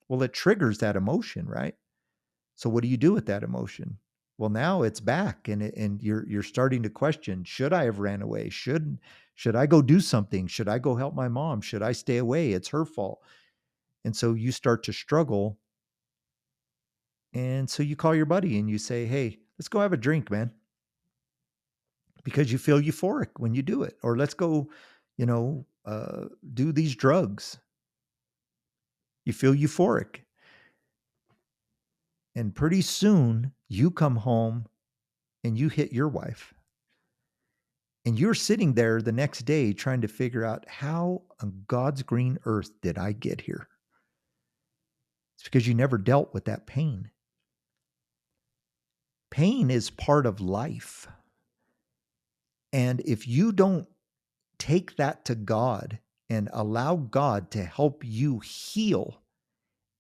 Well, it triggers that emotion, right? So what do you do with that emotion? Well, now it's back, and you're starting to question, should I have ran away? Should I go do something? Should I go help my mom? Should I stay away? It's her fault. And so you start to struggle. And so you call your buddy and you say, "Hey, let's go have a drink, man." Because you feel euphoric when you do it. Or let's go, do these drugs. You feel euphoric. And pretty soon you come home and you hit your wife. And you're sitting there the next day trying to figure out, how on God's green earth did I get here? It's because you never dealt with that pain. Pain is part of life. And if you don't take that to God and allow God to help you heal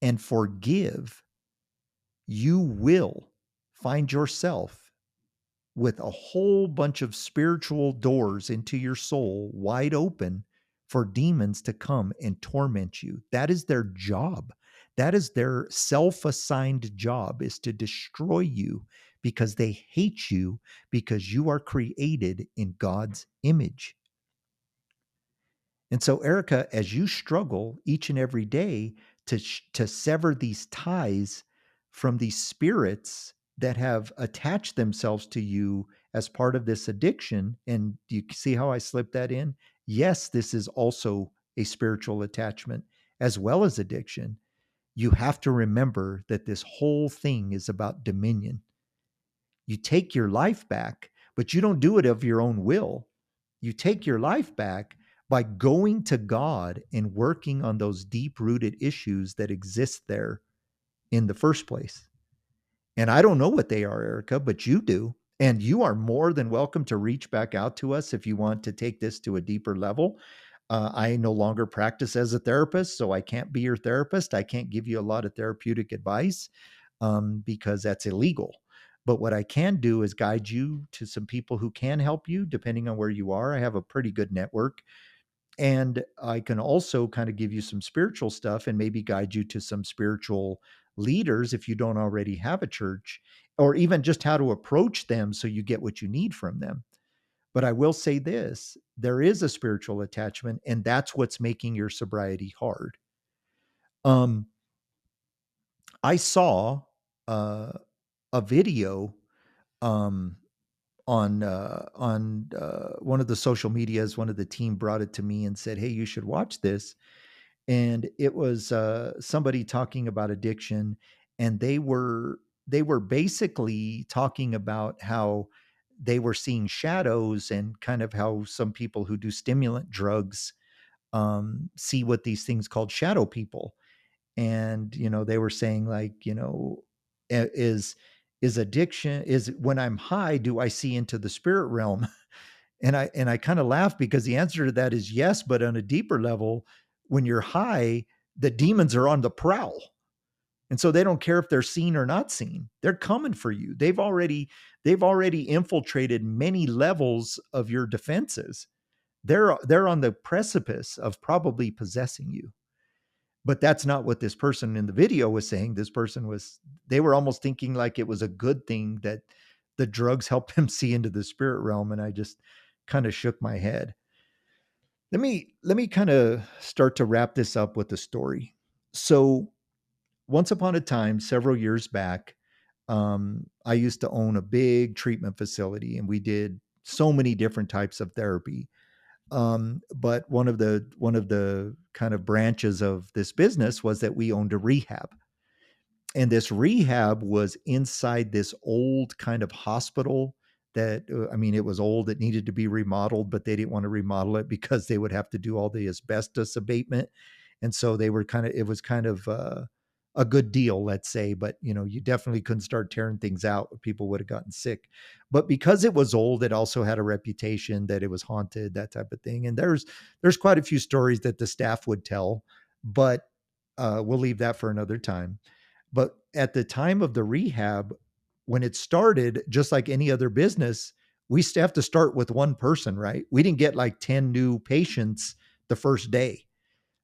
and forgive, you will find yourself with a whole bunch of spiritual doors into your soul wide open for demons to come and torment you. That is their job. That is their self-assigned job, is to destroy you, because they hate you, because you are created in God's image. And so, Erica, as you struggle each and every day to sever these ties from these spirits that have attached themselves to you as part of this addiction, and do you see how I slipped that in? Yes, this is also a spiritual attachment as well as addiction. You have to remember that this whole thing is about dominion. You take your life back, but you don't do it of your own will. You take your life back by going to God and working on those deep rooted issues that exist there in the first place. And I don't know what they are, Erica, but you do. And you are more than welcome to reach back out to us if you want to take this to a deeper level. I no longer practice as a therapist, so I can't be your therapist. I can't give you a lot of therapeutic advice because that's illegal. But what I can do is guide you to some people who can help you depending on where you are. I have a pretty good network. And I can also kind of give you some spiritual stuff and maybe guide you to some spiritual leaders if you don't already have a church, or even just how to approach them so you get what you need from them. But I will say this, there is a spiritual attachment, and that's what's making your sobriety hard. Um, I saw uh, a video um, on one of the social medias. One of the team brought it to me and said, "Hey, you should watch this." And it was somebody talking about addiction, and they were basically talking about how they were seeing shadows, and kind of how some people who do stimulant drugs see what these things called shadow people. And they were saying, like, is addiction, is when I'm high, do I see into the spirit realm? And I kind of laugh, because the answer to that is yes, but on a deeper level, when you're high, the demons are on the prowl. And so they don't care if they're seen or not seen. They're coming for you. They've already infiltrated many levels of your defenses. They're on the precipice of probably possessing you. But that's not what this person in the video was saying. They were almost thinking like it was a good thing that the drugs helped them see into the spirit realm. And I just kind of shook my head. Let me kind of start to wrap this up with a story. So once upon a time, several years back, I used to own a big treatment facility, and we did so many different types of therapy. But one of the kind of branches of this business was that we owned a rehab. And this rehab was inside this old kind of hospital that, I mean, it was old, it needed to be remodeled, but they didn't want to remodel it because they would have to do all the asbestos abatement. And so it was kind of a good deal, let's say, but you definitely couldn't start tearing things out. People would have gotten sick. But because it was old, it also had a reputation that it was haunted, that type of thing. And there's quite a few stories that the staff would tell, but we'll leave that for another time. But at the time of the rehab, when it started, just like any other business, we used to have to start with one person, right? We didn't get like 10 new patients the first day.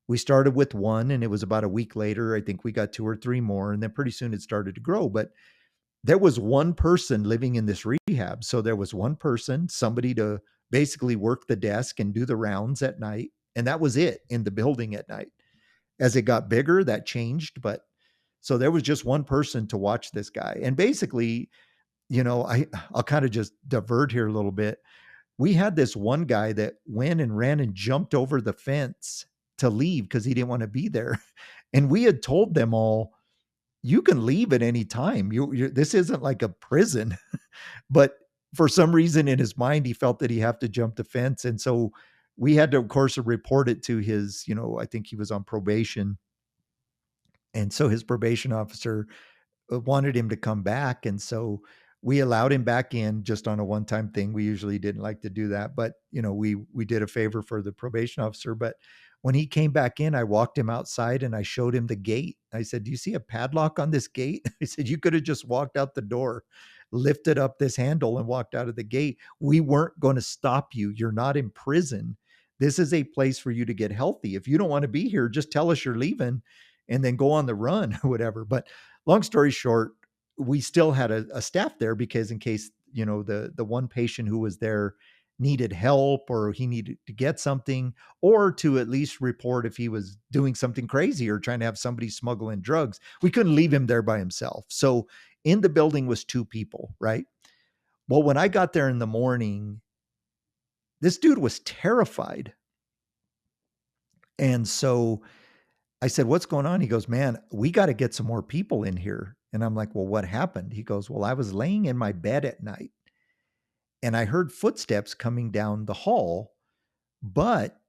We started with one, and it was about a week later, I think we got two or three more. And then pretty soon it started to grow. But there was one person living in this rehab. So there was one person, somebody to basically work the desk and do the rounds at night. And that was it in the building at night. As it got bigger, that changed. But so there was just one person to watch this guy. And basically, I'll kind of just divert here a little bit. We had this one guy that went and ran and jumped over the fence to leave because he didn't want to be there. And we had told them all, you can leave at any time. This isn't like a prison. But for some reason in his mind, he felt that he had to jump the fence. And so we had to, of course, report it to his, I think he was on probation. And so his probation officer wanted him to come back. And so we allowed him back in just on a one-time thing. We usually didn't like to do that, but we did a favor for the probation officer. But when he came back in, I walked him outside and I showed him the gate. I said, "Do you see a padlock on this gate?" I said, "You could have just walked out the door, lifted up this handle and walked out of the gate. We weren't going to stop you. You're not in prison. This is a place for you to get healthy. If you don't want to be here, just tell us you're leaving and then go on the run or whatever." But long story short, we still had a staff there because in case, the one patient who was there needed help or he needed to get something or to at least report if he was doing something crazy or trying to have somebody smuggle in drugs. We couldn't leave him there by himself. So in the building was two people, right? Well, when I got there in the morning, this dude was terrified. And so I said, "What's going on?" He goes, "Man, we got to get some more people in here." And I'm like, "Well, what happened?" He goes, "Well, I was laying in my bed at night and I heard footsteps coming down the hall, but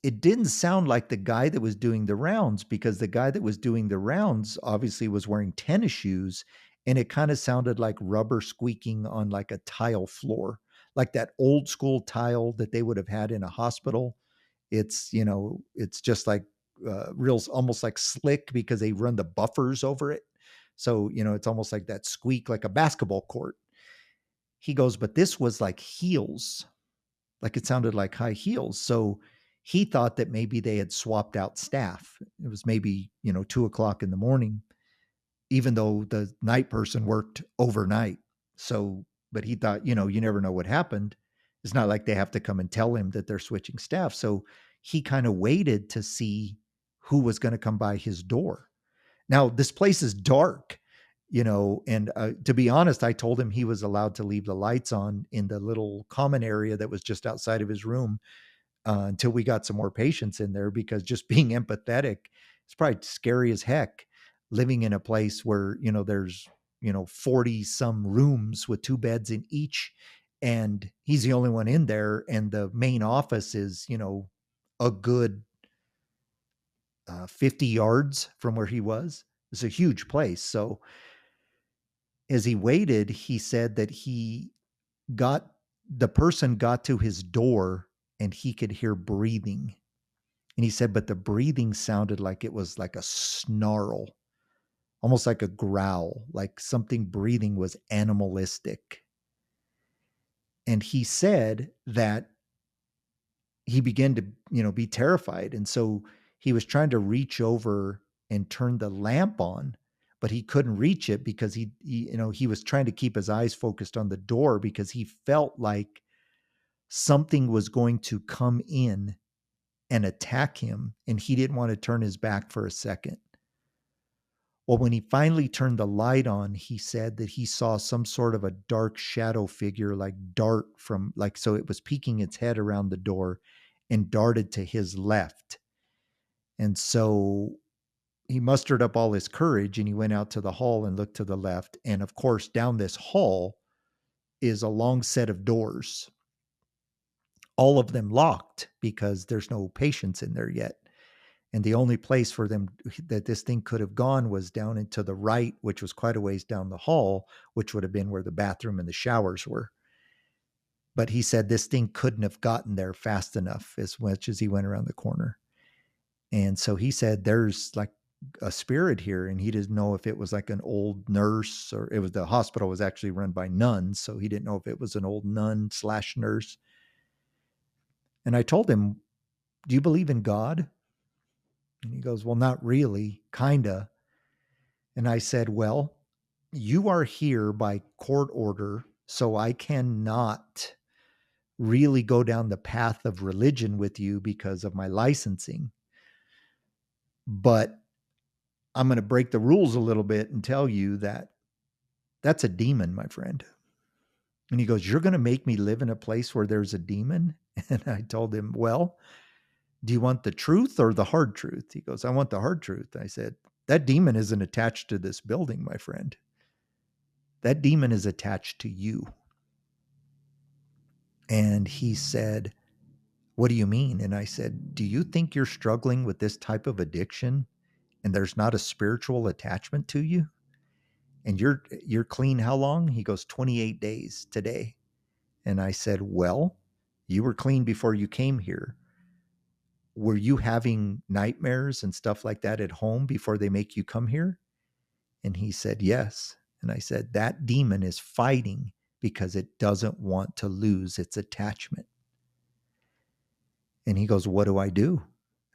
it didn't sound like the guy that was doing the rounds because the guy that was doing the rounds obviously was wearing tennis shoes and it kind of sounded like rubber squeaking on like a tile floor, like that old school tile that they would have had in a hospital. It's just like real, almost like slick because they run the buffers over it. So, it's almost like that squeak, like a basketball court. He goes, but this was like heels, like it sounded like high heels. So he thought that maybe they had swapped out staff. It was maybe, 2 o'clock in the morning, even though the night person worked overnight. So, but he thought, you never know what happened. It's not like they have to come and tell him that they're switching staff. So he kind of waited to see who was going to come by his door. Now, this place is dark, and to be honest, I told him he was allowed to leave the lights on in the little common area that was just outside of his room until we got some more patients in there, because just being empathetic, it's probably scary as heck living in a place where, there's, 40 some rooms with two beds in each. And he's the only one in there. And the main office is, a good 50 yards from where he was. It's a huge place. So as he waited, he said that got the person got to his door and he could hear breathing. And he said, but the breathing sounded like it was like a snarl, almost like a growl, like something breathing was animalistic. And he said that he began to, be terrified. And so he was trying to reach over and turn the lamp on, but he couldn't reach it because he was trying to keep his eyes focused on the door because he felt like something was going to come in and attack him, and he didn't want to turn his back for a second. Well, when he finally turned the light on, he said that he saw some sort of a dark shadow figure like dart from, like, so it was peeking its head around the door and darted to his left. And so he mustered up all his courage and he went out to the hall and looked to the left. And of course, down this hall is a long set of doors, all of them locked because there's no patients in there yet. And the only place for them that this thing could have gone was down into the right, which was quite a ways down the hall, which would have been where the bathroom and the showers were. But he said this thing couldn't have gotten there fast enough as much as he went around the corner. And so he said, there's like a spirit here. And he didn't know if it was like an old nurse, or it was, the hospital was actually run by nuns. So he didn't know if it was an old nun / nurse. And I told him, do you believe in God? And he goes, well, not really, kinda. And I said, well, you are here by court order, so I cannot really go down the path of religion with you because of my licensing. But I'm going to break the rules a little bit and tell you that that's a demon, my friend. And he goes, you're going to make me live in a place where there's a demon? And I told him, well, do you want the truth or the hard truth? He goes, I want the hard truth. I said, that demon isn't attached to this building, my friend. That demon is attached to you. And he said, what do you mean? And I said, do you think you're struggling with this type of addiction and there's not a spiritual attachment to you? And you're clean how long? He goes, 28 days today. And I said, well, you were clean before you came here. Were you having nightmares and stuff like that at home before they make you come here? And he said, yes. And I said, that demon is fighting because it doesn't want to lose its attachment. And he goes, what do I do?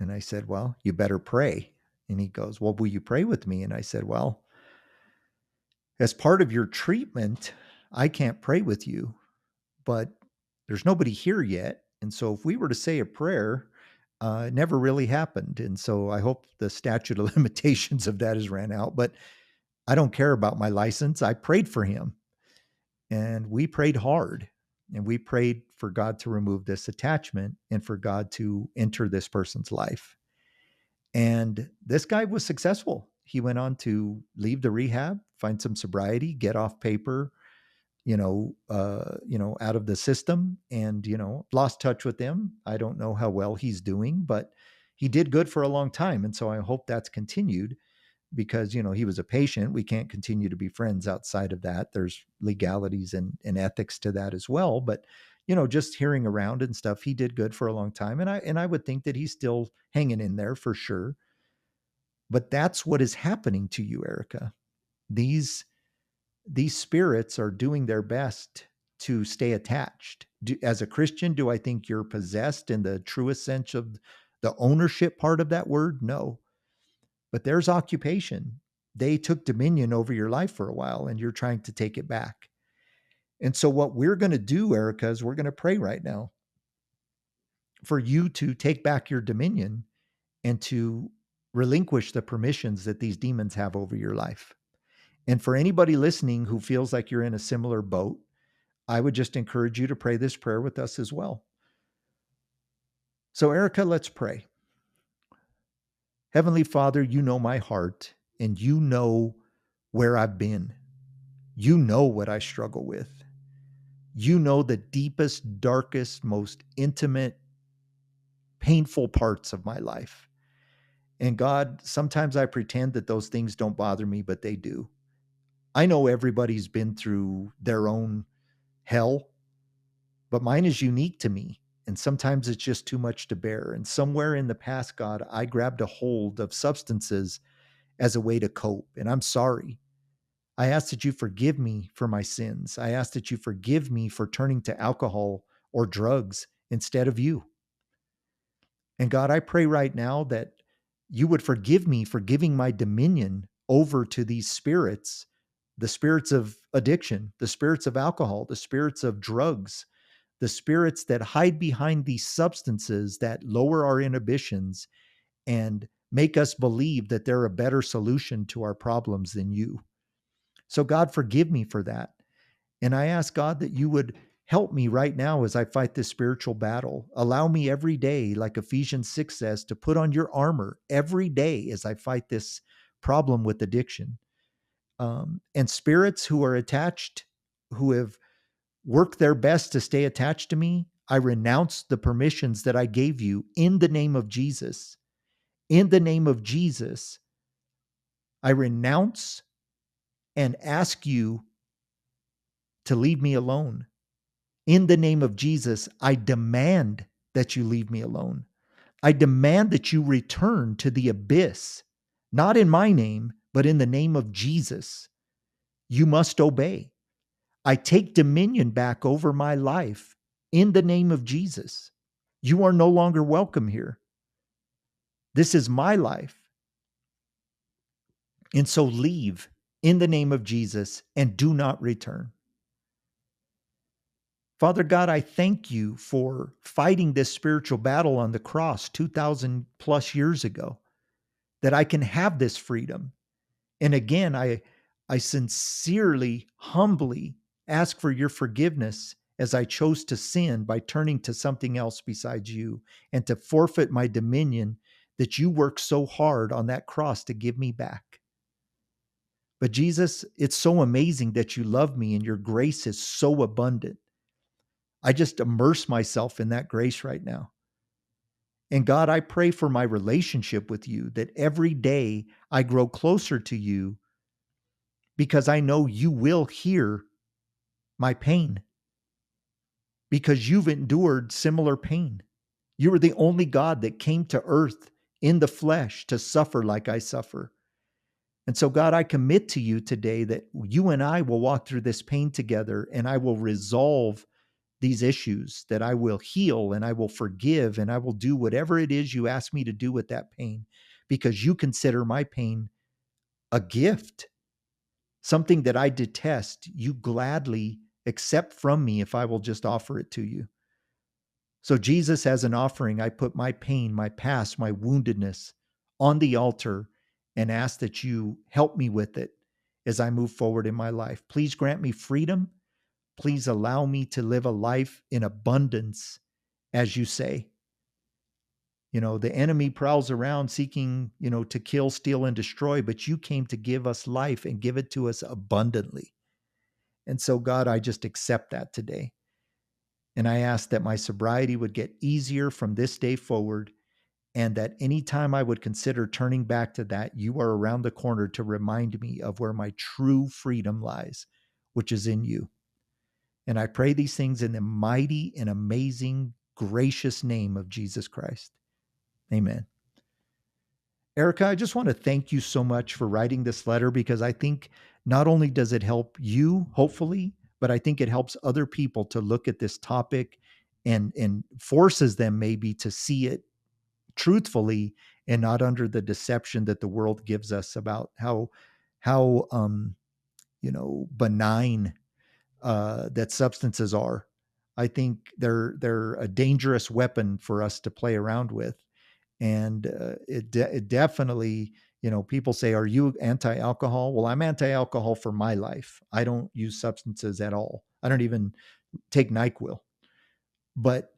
And I said, well, you better pray. And he goes, well, will you pray with me? And I said, well, as part of your treatment, I can't pray with you, but there's nobody here yet. And so if we were to say a prayer, it never really happened. And so I hope the statute of limitations of that has ran out, but I don't care about my license. I prayed for him and we prayed hard and we prayed for God to remove this attachment and for God to enter this person's life. And this guy was successful. He went on to leave the rehab, find some sobriety, get off paper, out of the system, and, lost touch with him. I don't know how well he's doing, but he did good for a long time. And so I hope that's continued because, he was a patient. We can't continue to be friends outside of that. There's legalities and ethics to that as well. But, just hearing around and stuff, he did good for a long time. And I would think that he's still hanging in there for sure. But that's what is happening to you, Erica. These spirits are doing their best to stay attached. As a Christian, do I think you're possessed in the truest sense of the ownership part of that word? No. But there's occupation. They took dominion over your life for a while and you're trying to take it back. And so what we're going to do, Erica, is we're going to pray right now for you to take back your dominion and to relinquish the permissions that these demons have over your life. And for anybody listening who feels like you're in a similar boat, I would just encourage you to pray this prayer with us as well. So, Erica, let's pray. Heavenly Father, you know my heart and you know where I've been. You know what I struggle with. You know the deepest, darkest, most intimate, painful parts of my life. And God, sometimes I pretend that those things don't bother me, but they do. I know everybody's been through their own hell, but mine is unique to me. And sometimes it's just too much to bear. And somewhere in the past, God, I grabbed a hold of substances as a way to cope. And I'm sorry. I ask that you forgive me for my sins. I ask that you forgive me for turning to alcohol or drugs instead of you. And God, I pray right now that you would forgive me for giving my dominion over to these spirits, the spirits of addiction, the spirits of alcohol, the spirits of drugs, the spirits that hide behind these substances that lower our inhibitions and make us believe that they're a better solution to our problems than you. So God, forgive me for that. And I ask God that you would help me right now as I fight this spiritual battle. Allow me every day, like Ephesians 6 says, to put on your armor every day as I fight this problem with addiction. And spirits who are attached, who have worked their best to stay attached to me, I renounce the permissions that I gave you in the name of Jesus. In the name of Jesus, I renounce and ask you to leave me alone. In the name of Jesus, I demand that you leave me alone. I demand that you return to the abyss, not in my name, but in the name of Jesus. You must obey. I take dominion back over my life in the name of Jesus. You are no longer welcome here. This is my life. And so leave in the name of Jesus and do not return. Father God, I thank you for fighting this spiritual battle on the cross 2,000 plus years ago, that I can have this freedom. And again, I sincerely, humbly ask for your forgiveness as I chose to sin by turning to something else besides you and to forfeit my dominion that you worked so hard on that cross to give me back. But Jesus, it's so amazing that you love me and your grace is so abundant. I just immerse myself in that grace right now. And God, I pray for my relationship with you, that every day I grow closer to you because I know you will hear my pain because you've endured similar pain. You are the only God that came to earth in the flesh to suffer like I suffer. And so, God, I commit to you today that you and I will walk through this pain together, and I will resolve these issues, that I will heal and I will forgive and I will do whatever it is you ask me to do with that pain, because you consider my pain a gift, something that I detest. You gladly accept from me if I will just offer it to you. So Jesus, as an offering, I put my pain, my past, my woundedness on the altar and ask that you help me with it as I move forward in my life. Please grant me freedom. Please allow me to live a life in abundance, as you say. You know, the enemy prowls around seeking, to kill, steal, and destroy, but you came to give us life and give it to us abundantly. And so, God, I just accept that today. And I ask that my sobriety would get easier from this day forward, and that anytime I would consider turning back to that, you are around the corner to remind me of where my true freedom lies, which is in you. And I pray these things in the mighty and amazing, gracious name of Jesus Christ. Amen. Erica, I just want to thank you so much for writing this letter, because I think not only does it help you, hopefully, but I think it helps other people to look at this topic and forces them maybe to see it truthfully and not under the deception that the world gives us about how benign that substances are. I think they're a dangerous weapon for us to play around with. And it definitely, people say, are you anti-alcohol? Well, I'm anti-alcohol for my life. I don't use substances at all. I don't even take NyQuil, but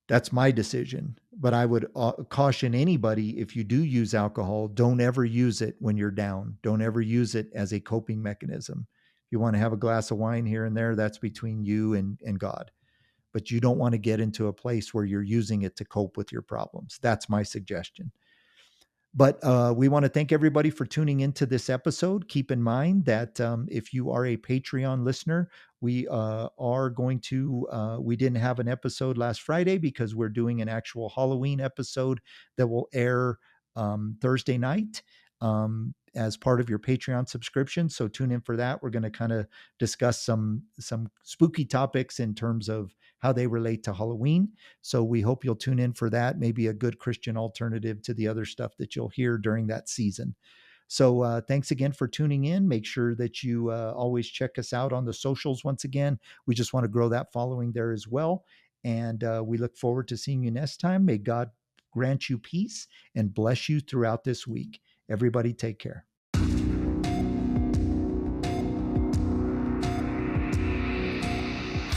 that's my decision. But I would caution anybody, if you do use alcohol, don't ever use it when you're down. Don't ever use it as a coping mechanism. If you want to have a glass of wine here and there, that's between you and God. But you don't want to get into a place where you're using it to cope with your problems. That's my suggestion. But we want to thank everybody for tuning into this episode. Keep in mind that if you are a Patreon listener, we are going to, we didn't have an episode last Friday because we're doing an actual Halloween episode that will air Thursday night as part of your Patreon subscription. So tune in for that. We're going to kind of discuss some spooky topics in terms of how they relate to Halloween. So we hope you'll tune in for that. Maybe a good Christian alternative to the other stuff that you'll hear during that season. So thanks again for tuning in. Make sure that you always check us out on the socials. Once again, we just want to grow that following there as well. And we look forward to seeing you next time. May God grant you peace and bless you throughout this week. Everybody take care.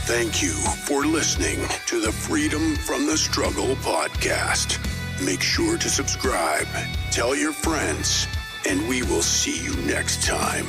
Thank you for listening to the Freedom from the Struggle podcast. Make sure to subscribe, tell your friends, and we will see you next time.